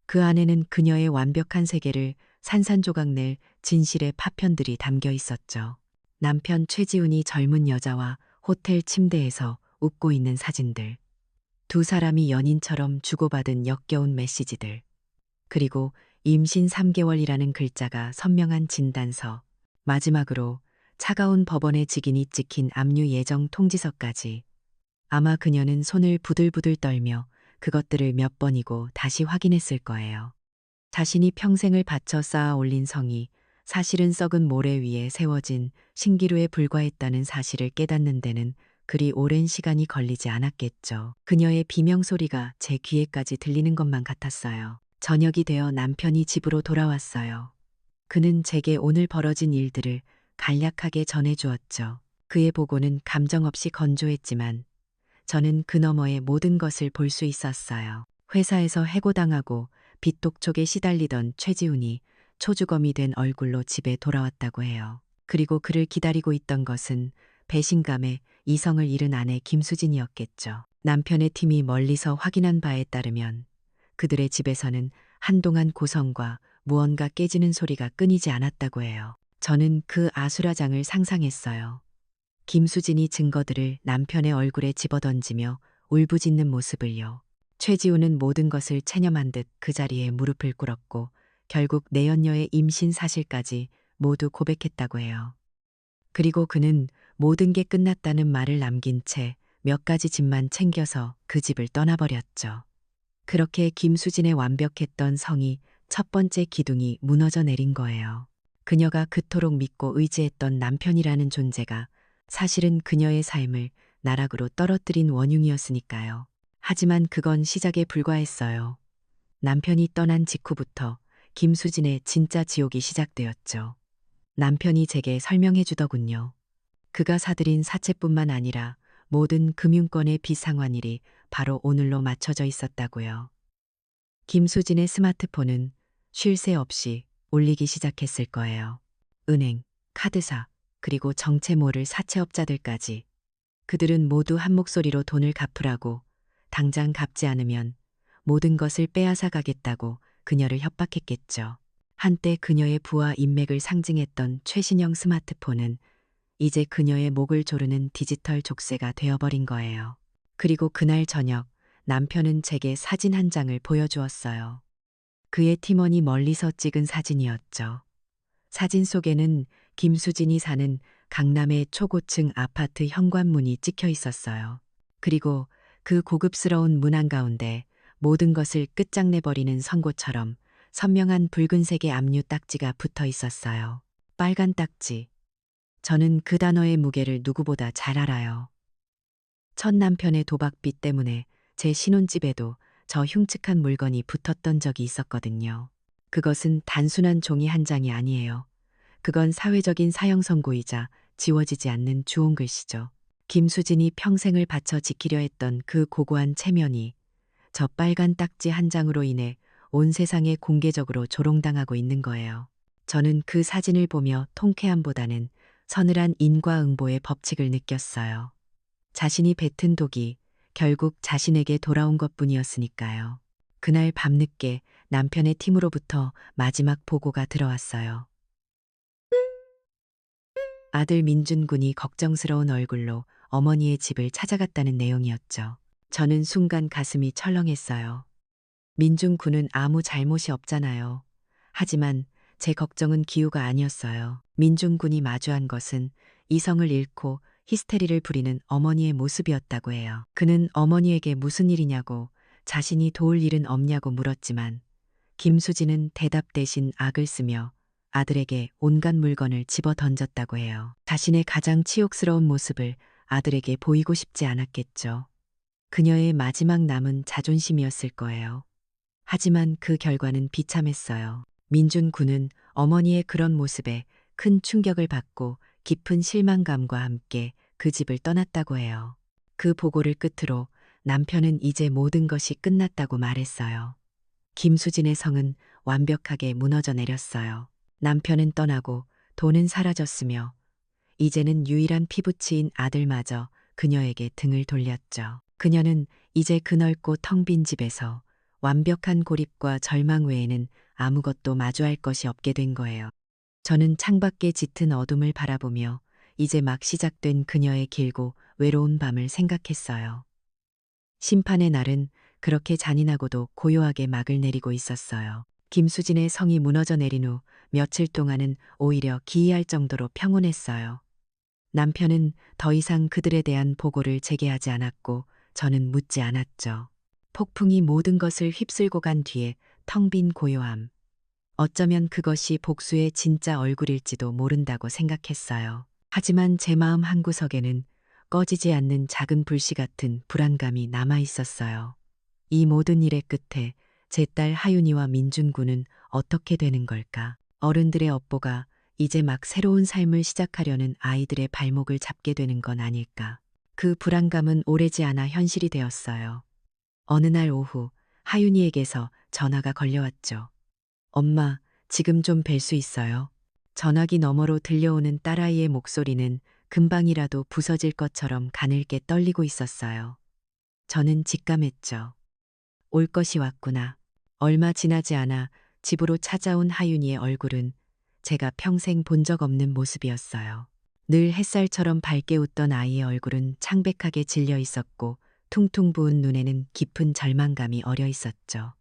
그 안에는 그녀의 완벽한 세계를 산산조각 낼 진실의 파편들이 담겨 있었죠. 남편 최지훈이 젊은 여자와 호텔 침대에서 웃고 있는 사진들, 두 사람이 연인처럼 주고받은 역겨운 메시지들, 그리고 임신 3개월이라는 글자가 선명한 진단서, 마지막으로 차가운 법원의 직인이 찍힌 압류 예정 통지서까지. 아마 그녀는 손을 부들부들 떨며 그것들을 몇 번이고 다시 확인했을 거예요. 자신이 평생을 바쳐 쌓아 올린 성이 사실은 썩은 모래 위에 세워진 신기루에 불과했다는 사실을 깨닫는 데는 그리 오랜 시간이 걸리지 않았겠죠. 그녀의 비명소리가 제 귀에까지 들리는 것만 같았어요. 저녁이 되어 남편이 집으로 돌아왔어요. 그는 제게 오늘 벌어진 일들을 간략하게 전해주었죠. 그의 보고는 감정 없이 건조했지만 저는 그 너머의 모든 것을 볼 수 있었어요. 회사에서 해고당하고 빚독촉에 시달리던 최지훈이 초주검이 된 얼굴로 집에 돌아왔다고 해요. 그리고 그를 기다리고 있던 것은 배신감에 이성을 잃은 아내 김수진이었겠죠. 남편의 팀이 멀리서 확인한 바에 따르면 그들의 집에서는 한동안 고성과 무언가 깨지는 소리가 끊이지 않았다고 해요. 저는 그 아수라장을 상상했어요. 김수진이 증거들을 남편의 얼굴에 집어던지며 울부짖는 모습을요. 최지우는 모든 것을 체념한 듯 그 자리에 무릎을 꿇었고 결국 내연녀의 임신 사실까지 모두 고백했다고 해요. 그리고 그는 모든 게 끝났다는 말을 남긴 채 몇 가지 집만 챙겨서 그 집을 떠나버렸죠. 그렇게 김수진의 완벽했던 성이 첫 번째 기둥이 무너져 내린 거예요. 그녀가 그토록 믿고 의지했던 남편이라는 존재가 사실은 그녀의 삶을 나락으로 떨어뜨린 원흉이었으니까요. 하지만 그건 시작에 불과했어요. 남편이 떠난 직후부터 김수진의 진짜 지옥이 시작되었죠. 남편이 제게 설명해 주더군요. 그가 사들인 사채뿐만 아니라 모든 금융권의 비상환일이 바로 오늘로 맞춰져 있었다고요. 김수진의 스마트폰은 쉴 새 없이 울리기 시작했을 거예요. 은행, 카드사, 그리고 정체 모를 사채업자들까지. 그들은 모두 한 목소리로 돈을 갚으라고, 당장 갚지 않으면 모든 것을 빼앗아 가겠다고 그녀를 협박했겠죠. 한때 그녀의 부와 인맥을 상징했던 최신형 스마트폰은 이제 그녀의 목을 조르는 디지털 족쇄가 되어버린 거예요. 그리고 그날 저녁 남편은 제게 사진 한 장을 보여주었어요. 그의 팀원이 멀리서 찍은 사진이었죠. 사진 속에는 김수진이 사는 강남의 초고층 아파트 현관문이 찍혀 있었어요. 그리고 그 고급스러운 문 한가운데 모든 것을 끝장내버리는 선고처럼 선명한 붉은색의 압류 딱지가 붙어 있었어요. 빨간 딱지. 저는 그 단어의 무게를 누구보다 잘 알아요. 첫 남편의 도박빚 때문에 제 신혼집에도 저 흉측한 물건이 붙었던 적이 있었거든요. 그것은 단순한 종이 한 장이 아니에요. 그건 사회적인 사형 선고이자 지워지지 않는 주홍 글씨죠. 김수진이 평생을 바쳐 지키려 했던 그 고고한 체면이 저 빨간 딱지 한 장으로 인해 온 세상에 공개적으로 조롱당하고 있는 거예요. 저는 그 사진을 보며 통쾌함보다는 서늘한 인과응보의 법칙을 느꼈어요. 자신이 뱉은 독이 결국 자신에게 돌아온 것뿐이었으니까요. 그날 밤늦게 남편의 팀으로부터 마지막 보고가 들어왔어요. 아들 민준 군이 걱정스러운 얼굴로 어머니의 집을 찾아갔다는 내용이었죠. 저는 순간 가슴이 철렁했어요. 민준 군은 아무 잘못이 없잖아요. 하지만 제 걱정은 기우가 아니었어요. 민준 군이 마주한 것은 이성을 잃고 히스테리를 부리는 어머니의 모습이었다고 해요. 그는 어머니에게 무슨 일이냐고, 자신이 도울 일은 없냐고 물었지만 김수진은 대답 대신 악을 쓰며 아들에게 온갖 물건을 집어 던졌다고 해요. 자신의 가장 치욕스러운 모습을 아들에게 보이고 싶지 않았겠죠. 그녀의 마지막 남은 자존심이었을 거예요. 하지만 그 결과는 비참했어요. 민준 군은 어머니의 그런 모습에 큰 충격을 받고 깊은 실망감과 함께 그 집을 떠났다고 해요. 그 보고를 끝으로 남편은 이제 모든 것이 끝났다고 말했어요. 김수진의 성은 완벽하게 무너져 내렸어요. 남편은 떠나고 돈은 사라졌으며 이제는 유일한 피부치인 아들마저 그녀에게 등을 돌렸죠. 그녀는 이제 그 넓고 텅 빈 집에서 완벽한 고립과 절망 외에는 아무것도 마주할 것이 없게 된 거예요. 저는 창밖에 짙은 어둠을 바라보며 이제 막 시작된 그녀의 길고 외로운 밤을 생각했어요. 심판의 날은 그렇게 잔인하고도 고요하게 막을 내리고 있었어요. 김수진의 성이 무너져 내린 후 며칠 동안은 오히려 기이할 정도로 평온했어요. 남편은 더 이상 그들에 대한 보고를 제기하지 않았고 저는 묻지 않았죠. 폭풍이 모든 것을 휩쓸고 간 뒤에 텅 빈 고요함. 어쩌면 그것이 복수의 진짜 얼굴일지도 모른다고 생각했어요. 하지만 제 마음 한구석에는 꺼지지 않는 작은 불씨 같은 불안감이 남아 있었어요. 이 모든 일의 끝에 제 딸 하윤이와 민준군은 어떻게 되는 걸까? 어른들의 업보가 이제 막 새로운 삶을 시작하려는 아이들의 발목을 잡게 되는 건 아닐까? 그 불안감은 오래지 않아 현실이 되었어요. 어느 날 오후 하윤이에게서 전화가 걸려왔죠. 엄마, 지금 좀 뵐 수 있어요? 전화기 너머로 들려오는 딸아이의 목소리는 금방이라도 부서질 것처럼 가늘게 떨리고 있었어요. 저는 직감했죠. 올 것이 왔구나. 얼마 지나지 않아 집으로 찾아온 하윤이의 얼굴은 제가 평생 본 적 없는 모습이었어요. 늘 햇살처럼 밝게 웃던 아이의 얼굴은 창백하게 질려 있었고 퉁퉁 부은 눈에는 깊은 절망감이 어려 있었죠.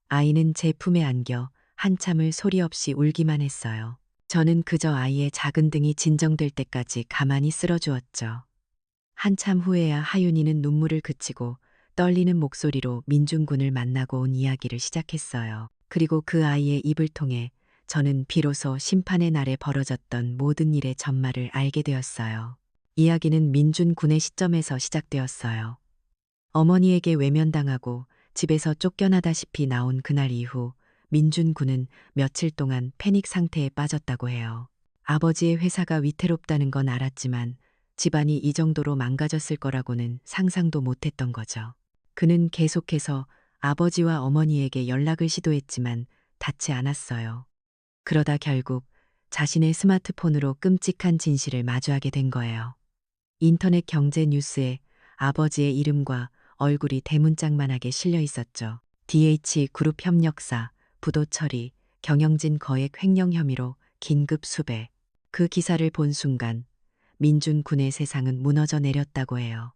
아이는 제 품에 안겨 한참을 소리 없이 울기만 했어요. 저는 그저 아이의 작은 등이 진정될 때까지 가만히 쓸어주었죠. 한참 후에야 하윤이는 눈물을 그치고 떨리는 목소리로 민준군을 만나고 온 이야기를 시작했어요. 그리고 그 아이의 입을 통해 저는 비로소 심판의 날에 벌어졌던 모든 일의 전말을 알게 되었어요. 이야기는 민준군의 시점에서 시작되었어요. 어머니에게 외면당하고 집에서 쫓겨나다시피 나온 그날 이후 민준군은 며칠 동안 패닉 상태에 빠졌다고 해요. 아버지의 회사가 위태롭다는 건 알았지만 집안이 이 정도로 망가졌을 거라고는 상상도 못했던 거죠. 그는 계속해서 아버지와 어머니에게 연락을 시도했지만 닿지 않았어요. 그러다 결국 자신의 스마트폰으로 끔찍한 진실을 마주하게 된 거예요. 인터넷 경제 뉴스에 아버지의 이름과 얼굴이 대문짝만하게 실려 있었죠. DH그룹 협력사, 부도 처리, 경영진 거액 횡령 혐의로 긴급 수배. 그 기사를 본 순간 민준군의 세상은 무너져 내렸다고 해요.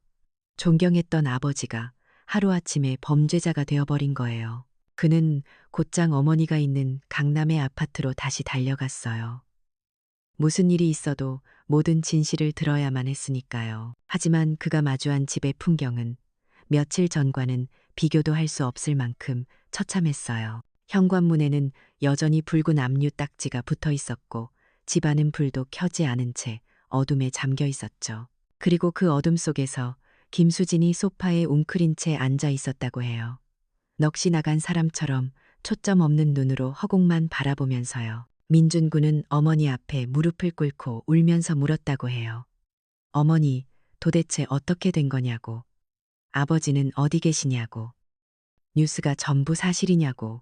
존경했던 아버지가 하루아침에 범죄자가 되어버린 거예요. 그는 곧장 어머니가 있는 강남의 아파트로 다시 달려갔어요. 무슨 일이 있어도 모든 진실을 들어야만 했으니까요. 하지만 그가 마주한 집의 풍경은 며칠 전과는 비교도 할 수 없을 만큼 처참했어요. 현관문에는 여전히 붉은 압류 딱지가 붙어 있었고 집안은 불도 켜지 않은 채 어둠에 잠겨 있었죠. 그리고 그 어둠 속에서 김수진이 소파에 웅크린 채 앉아 있었다고 해요. 넋이 나간 사람처럼 초점 없는 눈으로 허공만 바라보면서요. 민준군은 어머니 앞에 무릎을 꿇고 울면서 물었다고 해요. 어머니, 도대체 어떻게 된 거냐고. 아버지는 어디 계시냐고. 뉴스가 전부 사실이냐고.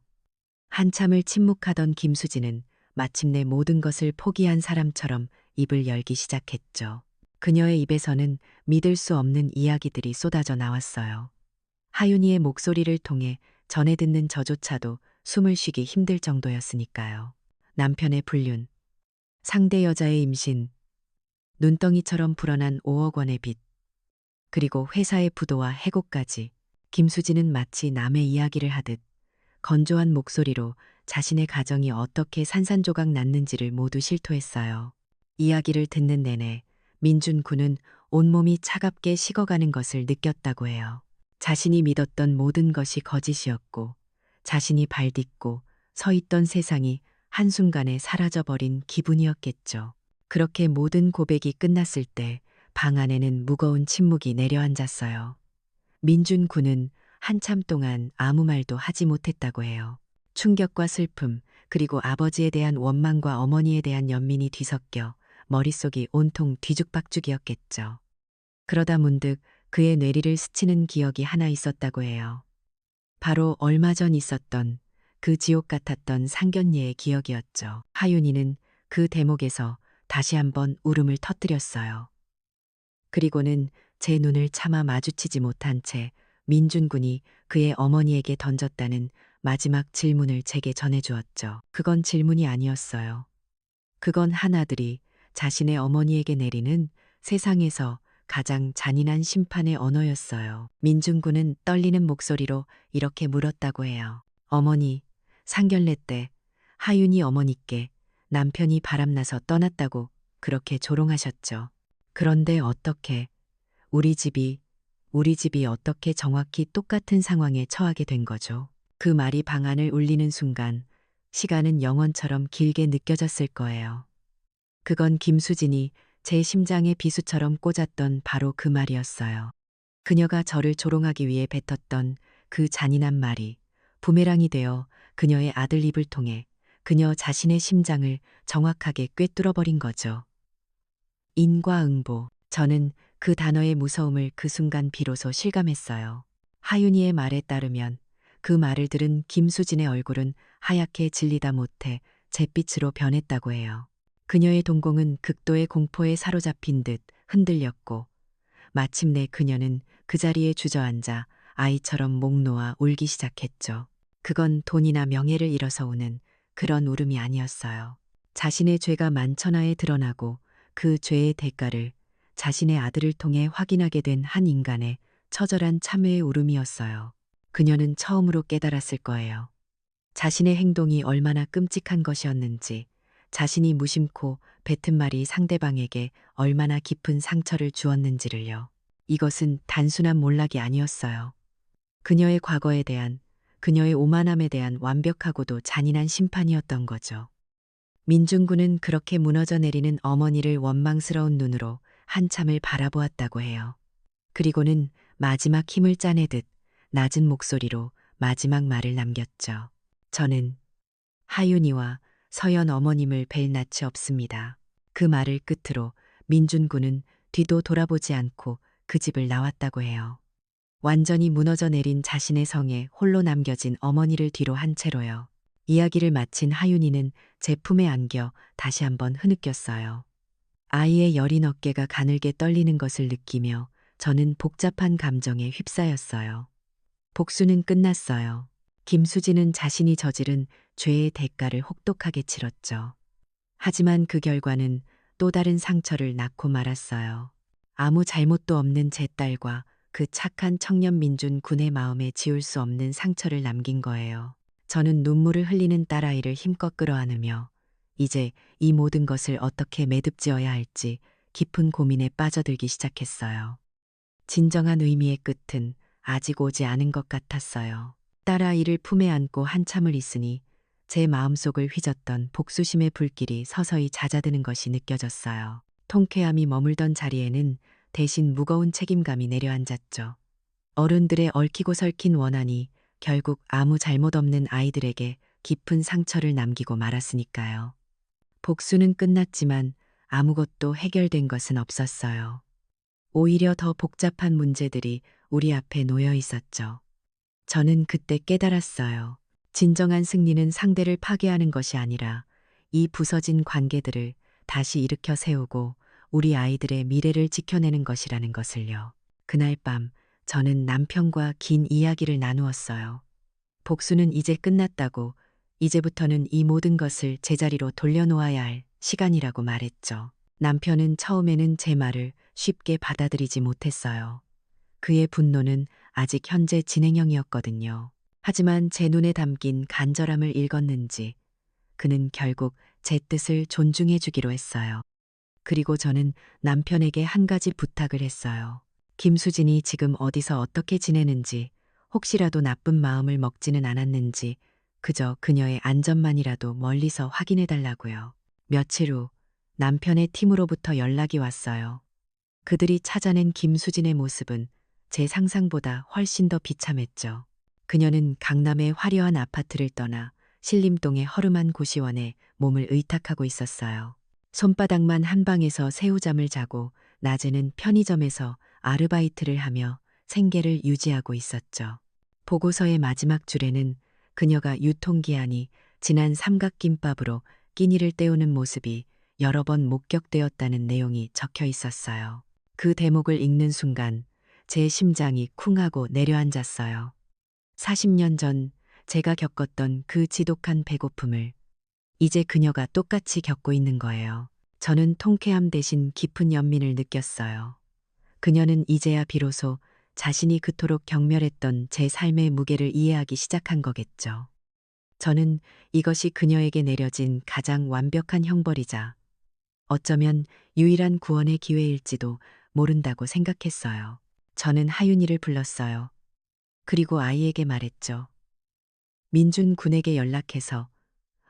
한참을 침묵하던 김수진은 마침내 모든 것을 포기한 사람처럼 입을 열기 시작했죠. 그녀의 입에서는 믿을 수 없는 이야기들이 쏟아져 나왔어요. 하윤이의 목소리를 통해 전해 듣는 저조차도 숨을 쉬기 힘들 정도였으니까요. 남편의 불륜, 상대 여자의 임신, 눈덩이처럼 불어난 5억 원의 빚, 그리고 회사의 부도와 해고까지 김수진은 마치 남의 이야기를 하듯 건조한 목소리로 자신의 가정이 어떻게 산산조각 났는지를 모두 실토했어요. 이야기를 듣는 내내 민준 군은 온몸이 차갑게 식어가는 것을 느꼈다고 해요. 자신이 믿었던 모든 것이 거짓이었고 자신이 발딛고 서 있던 세상이 한순간에 사라져버린 기분이었겠죠. 그렇게 모든 고백이 끝났을 때 방 안에는 무거운 침묵이 내려앉았어요. 민준 군은 한참 동안 아무 말도 하지 못했다고 해요. 충격과 슬픔, 그리고 아버지에 대한 원망과 어머니에 대한 연민이 뒤섞여 머릿속이 온통 뒤죽박죽이었겠죠. 그러다 문득 그의 뇌리를 스치는 기억이 하나 있었다고 해요. 바로 얼마 전 있었던 그 지옥 같았던 상견례의 기억이었죠. 하윤이는 그 대목에서 다시 한번 울음을 터뜨렸어요. 그리고는 제 눈을 차마 마주치지 못한 채 민준군이 그의 어머니에게 던졌다는 마지막 질문을 제게 전해주었죠. 그건 질문이 아니었어요. 그건 하나들이 자신의 어머니에게 내리는 세상에서 가장 잔인한 심판의 언어였어요. 민준군은 떨리는 목소리로 이렇게 물었다고 해요. 어머니, 상견례 때 하윤이 어머니께 남편이 바람나서 떠났다고 그렇게 조롱하셨죠. 그런데 어떻게 우리 집이 어떻게 정확히 똑같은 상황에 처하게 된 거죠. 그 말이 방 안을 울리는 순간 시간은 영원처럼 길게 느껴졌을 거예요. 그건 김수진이 제 심장에 비수처럼 꽂았던 바로 그 말이었어요. 그녀가 저를 조롱하기 위해 뱉었던 그 잔인한 말이 부메랑이 되어 그녀의 아들 입을 통해 그녀 자신의 심장을 정확하게 꿰뚫어버린 거죠. 인과응보. 저는 그 단어의 무서움을 그 순간 비로소 실감했어요. 하윤이의 말에 따르면 그 말을 들은 김수진의 얼굴은 하얗게 질리다 못해 잿빛으로 변했다고 해요. 그녀의 동공은 극도의 공포에 사로잡힌 듯 흔들렸고 마침내 그녀는 그 자리에 주저앉아 아이처럼 목 놓아 울기 시작했죠. 그건 돈이나 명예를 잃어서 우는 그런 울음이 아니었어요. 자신의 죄가 만천하에 드러나고 그 죄의 대가를 자신의 아들을 통해 확인하게 된 한 인간의 처절한 참회의 울음이었어요. 그녀는 처음으로 깨달았을 거예요. 자신의 행동이 얼마나 끔찍한 것이었는지, 자신이 무심코 뱉은 말이 상대방에게 얼마나 깊은 상처를 주었는지를요. 이것은 단순한 몰락이 아니었어요. 그녀의 과거에 대한, 그녀의 오만함에 대한 완벽하고도 잔인한 심판이었던 거죠. 민중군은 그렇게 무너져 내리는 어머니를 원망스러운 눈으로 한참을 바라보았다고 해요. 그리고는 마지막 힘을 짜내듯 낮은 목소리로 마지막 말을 남겼죠. 저는 하윤이와 서연 어머님을 뵐 낯이 없습니다. 그 말을 끝으로 민준군은 뒤도 돌아보지 않고 그 집을 나왔다고 해요. 완전히 무너져 내린 자신의 성에 홀로 남겨진 어머니를 뒤로 한 채로요. 이야기를 마친 하윤이는 제 품에 안겨 다시 한번 흐느꼈어요. 아이의 여린 어깨가 가늘게 떨리는 것을 느끼며 저는 복잡한 감정에 휩싸였어요. 복수는 끝났어요. 김수진은 자신이 저지른 죄의 대가를 혹독하게 치렀죠. 하지만 그 결과는 또 다른 상처를 낳고 말았어요. 아무 잘못도 없는 제 딸과 그 착한 청년 민준 군의 마음에 지울 수 없는 상처를 남긴 거예요. 저는 눈물을 흘리는 딸아이를 힘껏 끌어안으며 이제 이 모든 것을 어떻게 매듭지어야 할지 깊은 고민에 빠져들기 시작했어요. 진정한 의미의 끝은 아직 오지 않은 것 같았어요. 딸아이를 품에 안고 한참을 있으니 제 마음속을 휘젓던 복수심의 불길이 서서히 잦아드는 것이 느껴졌어요. 통쾌함이 머물던 자리에는 대신 무거운 책임감이 내려앉았죠. 어른들의 얽히고 설킨 원한이 결국 아무 잘못 없는 아이들에게 깊은 상처를 남기고 말았으니까요. 복수는 끝났지만 아무것도 해결된 것은 없었어요. 오히려 더 복잡한 문제들이 우리 앞에 놓여 있었죠. 저는 그때 깨달았어요. 진정한 승리는 상대를 파괴하는 것이 아니라 이 부서진 관계들을 다시 일으켜 세우고 우리 아이들의 미래를 지켜내는 것이라는 것을요. 그날 밤 저는 남편과 긴 이야기를 나누었어요. 복수는 이제 끝났다고, 이제부터는 이 모든 것을 제자리로 돌려놓아야 할 시간이라고 말했죠. 남편은 처음에는 제 말을 쉽게 받아들이지 못했어요. 그의 분노는 아직 현재 진행형이었거든요. 하지만 제 눈에 담긴 간절함을 읽었는지 그는 결국 제 뜻을 존중해 주기로 했어요. 그리고 저는 남편에게 한 가지 부탁을 했어요. 김수진이 지금 어디서 어떻게 지내는지, 혹시라도 나쁜 마음을 먹지는 않았는지 그저 그녀의 안전만이라도 멀리서 확인해 달라고요. 며칠 후 남편의 팀으로부터 연락이 왔어요. 그들이 찾아낸 김수진의 모습은 제 상상보다 훨씬 더 비참했죠. 그녀는 강남의 화려한 아파트를 떠나 신림동의 허름한 고시원에 몸을 의탁하고 있었어요. 손바닥만 한 방에서 새우잠을 자고 낮에는 편의점에서 아르바이트를 하며 생계를 유지하고 있었죠. 보고서의 마지막 줄에는 그녀가 유통기한이 지난 삼각김밥으로 끼니를 때우는 모습이 여러 번 목격되었다는 내용이 적혀 있었어요. 그 대목을 읽는 순간 제 심장이 쿵 하고 내려앉았어요. 40년 전 제가 겪었던 그 지독한 배고픔을 이제 그녀가 똑같이 겪고 있는 거예요. 저는 통쾌함 대신 깊은 연민을 느꼈어요. 그녀는 이제야 비로소 자신이 그토록 경멸했던 제 삶의 무게를 이해하기 시작한 거겠죠. 저는 이것이 그녀에게 내려진 가장 완벽한 형벌이자 어쩌면 유일한 구원의 기회일지도 모른다고 생각했어요. 저는 하윤이를 불렀어요. 그리고 아이에게 말했죠. 민준 군에게 연락해서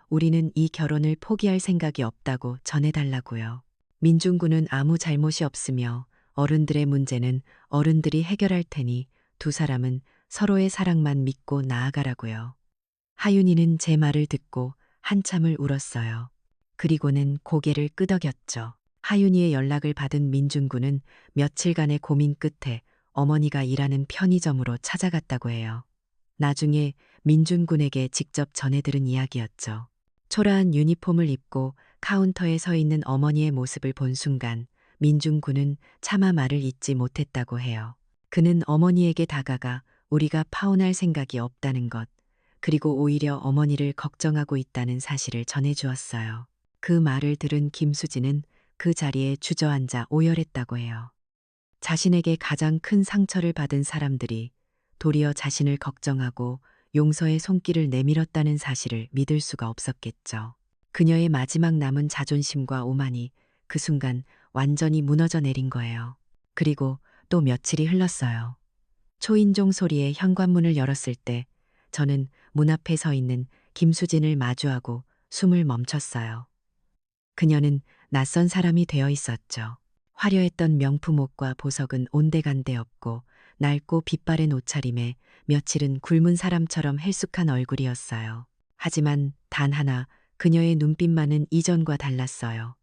우리는 이 결혼을 포기할 생각이 없다고 전해달라고요. 민준 군은 아무 잘못이 없으며 어른들의 문제는 어른들이 해결할 테니 두 사람은 서로의 사랑만 믿고 나아가라고요. 하윤이는 제 말을 듣고 한참을 울었어요. 그리고는 고개를 끄덕였죠. 하윤이의 연락을 받은 민준 군은 며칠간의 고민 끝에 어머니가 일하는 편의점으로 찾아갔다고 해요. 나중에 민준 군에게 직접 전해들은 이야기였죠. 초라한 유니폼을 입고 카운터에 서 있는 어머니의 모습을 본 순간 민준 군은 차마 말을 잇지 못했다고 해요. 그는 어머니에게 다가가 우리가 파혼할 생각이 없다는 것, 그리고 오히려 어머니를 걱정하고 있다는 사실을 전해주었어요. 그 말을 들은 김수진은 그 자리에 주저앉아 오열했다고 해요. 자신에게 가장 큰 상처를 받은 사람들이 도리어 자신을 걱정하고 용서의 손길을 내밀었다는 사실을 믿을 수가 없었겠죠. 그녀의 마지막 남은 자존심과 오만이 그 순간 완전히 무너져 내린 거예요. 그리고 또 며칠이 흘렀어요. 초인종 소리에 현관문을 열었을 때 저는 문 앞에 서 있는 김수진을 마주하고 숨을 멈췄어요. 그녀는 낯선 사람이 되어 있었죠. 화려했던 명품 옷과 보석은 온데간데 없고 낡고 빛바랜 옷차림에 며칠은 굶은 사람처럼 헬쑥한 얼굴이었어요. 하지만 단 하나 그녀의 눈빛만은 이전과 달랐어요.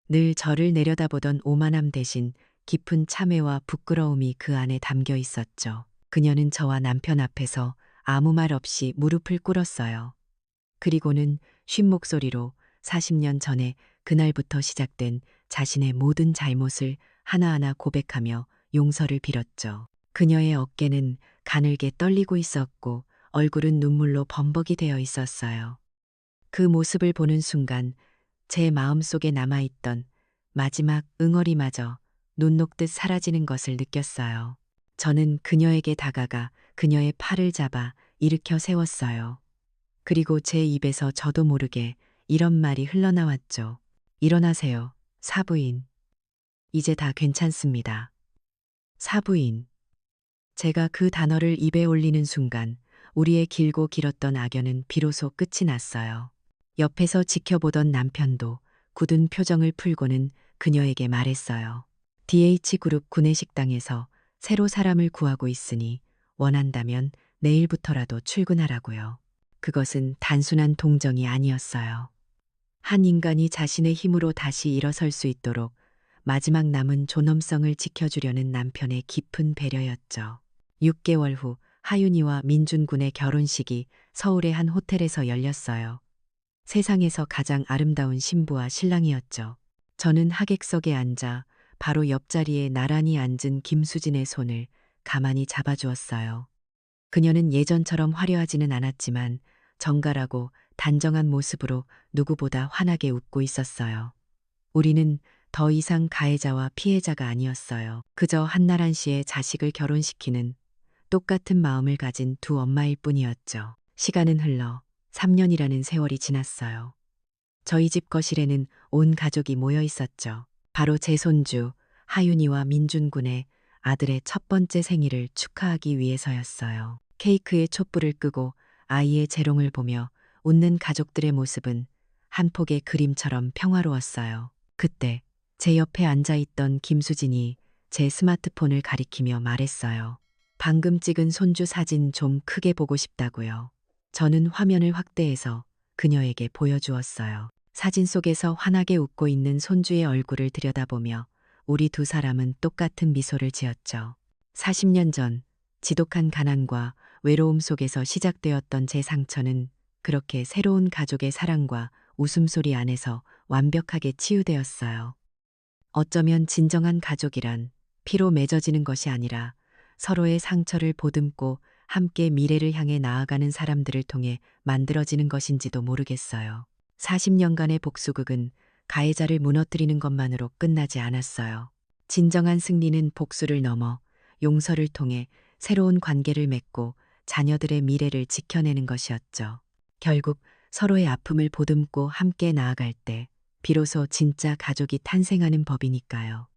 늘 저를 내려다보던 오만함 대신 깊은 참회와 부끄러움이 그 안에 담겨 있었죠. 그녀는 저와 남편 앞에서 아무 말 없이 무릎을 꿇었어요. 그리고는 쉰 목소리로 40년 전에 그날부터 시작된 자신의 모든 잘못을 하나하나 고백하며 용서를 빌었죠. 그녀의 어깨는 가늘게 떨리고 있었고 얼굴은 눈물로 범벅이 되어 있었어요. 그 모습을 보는 순간 제 마음속에 남아있던 마지막 응어리마저 눈 녹듯 사라지는 것을 느꼈어요. 저는 그녀에게 다가가 그녀의 팔을 잡아 일으켜 세웠어요. 그리고 제 입에서 저도 모르게 이런 말이 흘러나왔죠. 일어나세요, 사부인. 이제 다 괜찮습니다. 사부인. 제가 그 단어를 입에 올리는 순간 우리의 길고 길었던 악연은 비로소 끝이 났어요. 옆에서 지켜보던 남편도 굳은 표정을 풀고는 그녀에게 말했어요. DH그룹 구내식당에서 새로 사람을 구하고 있으니 원한다면 내일부터라도 출근하라고요. 그것은 단순한 동정이 아니었어요. 한 인간이 자신의 힘으로 다시 일어설 수 있도록 마지막 남은 존엄성을 지켜주려는 남편의 깊은 배려였죠. 6개월 후 하윤이와 민준 군의 결혼식이 서울의 한 호텔에서 열렸어요. 세상에서 가장 아름다운 신부와 신랑이었죠. 저는 하객석에 앉아 바로 옆자리에 나란히 앉은 김수진의 손을 가만히 잡아주었어요. 그녀는 예전처럼 화려하지는 않았지만 정갈하고 단정한 모습으로 누구보다 환하게 웃고 있었어요. 우리는 더 이상 가해자와 피해자가 아니었어요. 그저 한나란 씨의 자식을 결혼시키는 똑같은 마음을 가진 두 엄마일 뿐이었죠. 시간은 흘러 3년이라는 세월이 지났어요. 저희 집 거실에는 온 가족이 모여 있었죠. 바로 제 손주 하윤이와 민준 군의 아들의 첫 번째 생일을 축하하기 위해서였어요. 케이크에 촛불을 끄고 아이의 재롱을 보며 웃는 가족들의 모습은 한 폭의 그림처럼 평화로웠어요. 그때 제 옆에 앉아 있던 김수진이 제 스마트폰을 가리키며 말했어요. 방금 찍은 손주 사진 좀 크게 보고 싶다고요. 저는 화면을 확대해서 그녀에게 보여주었어요. 사진 속에서 환하게 웃고 있는 손주의 얼굴을 들여다보며 우리 두 사람은 똑같은 미소를 지었죠. 40년 전 지독한 가난과 외로움 속에서 시작되었던 제 상처는 그렇게 새로운 가족의 사랑과 웃음소리 안에서 완벽하게 치유되었어요. 어쩌면 진정한 가족이란 피로 맺어지는 것이 아니라 서로의 상처를 보듬고 함께 미래를 향해 나아가는 사람들을 통해 만들어지는 것인지도 모르겠어요. 40년간의 복수극은 가해자를 무너뜨리는 것만으로 끝나지 않았어요. 진정한 승리는 복수를 넘어 용서를 통해 새로운 관계를 맺고 자녀들의 미래를 지켜내는 것이었죠. 결국 서로의 아픔을 보듬고 함께 나아갈 때 비로소 진짜 가족이 탄생하는 법이니까요.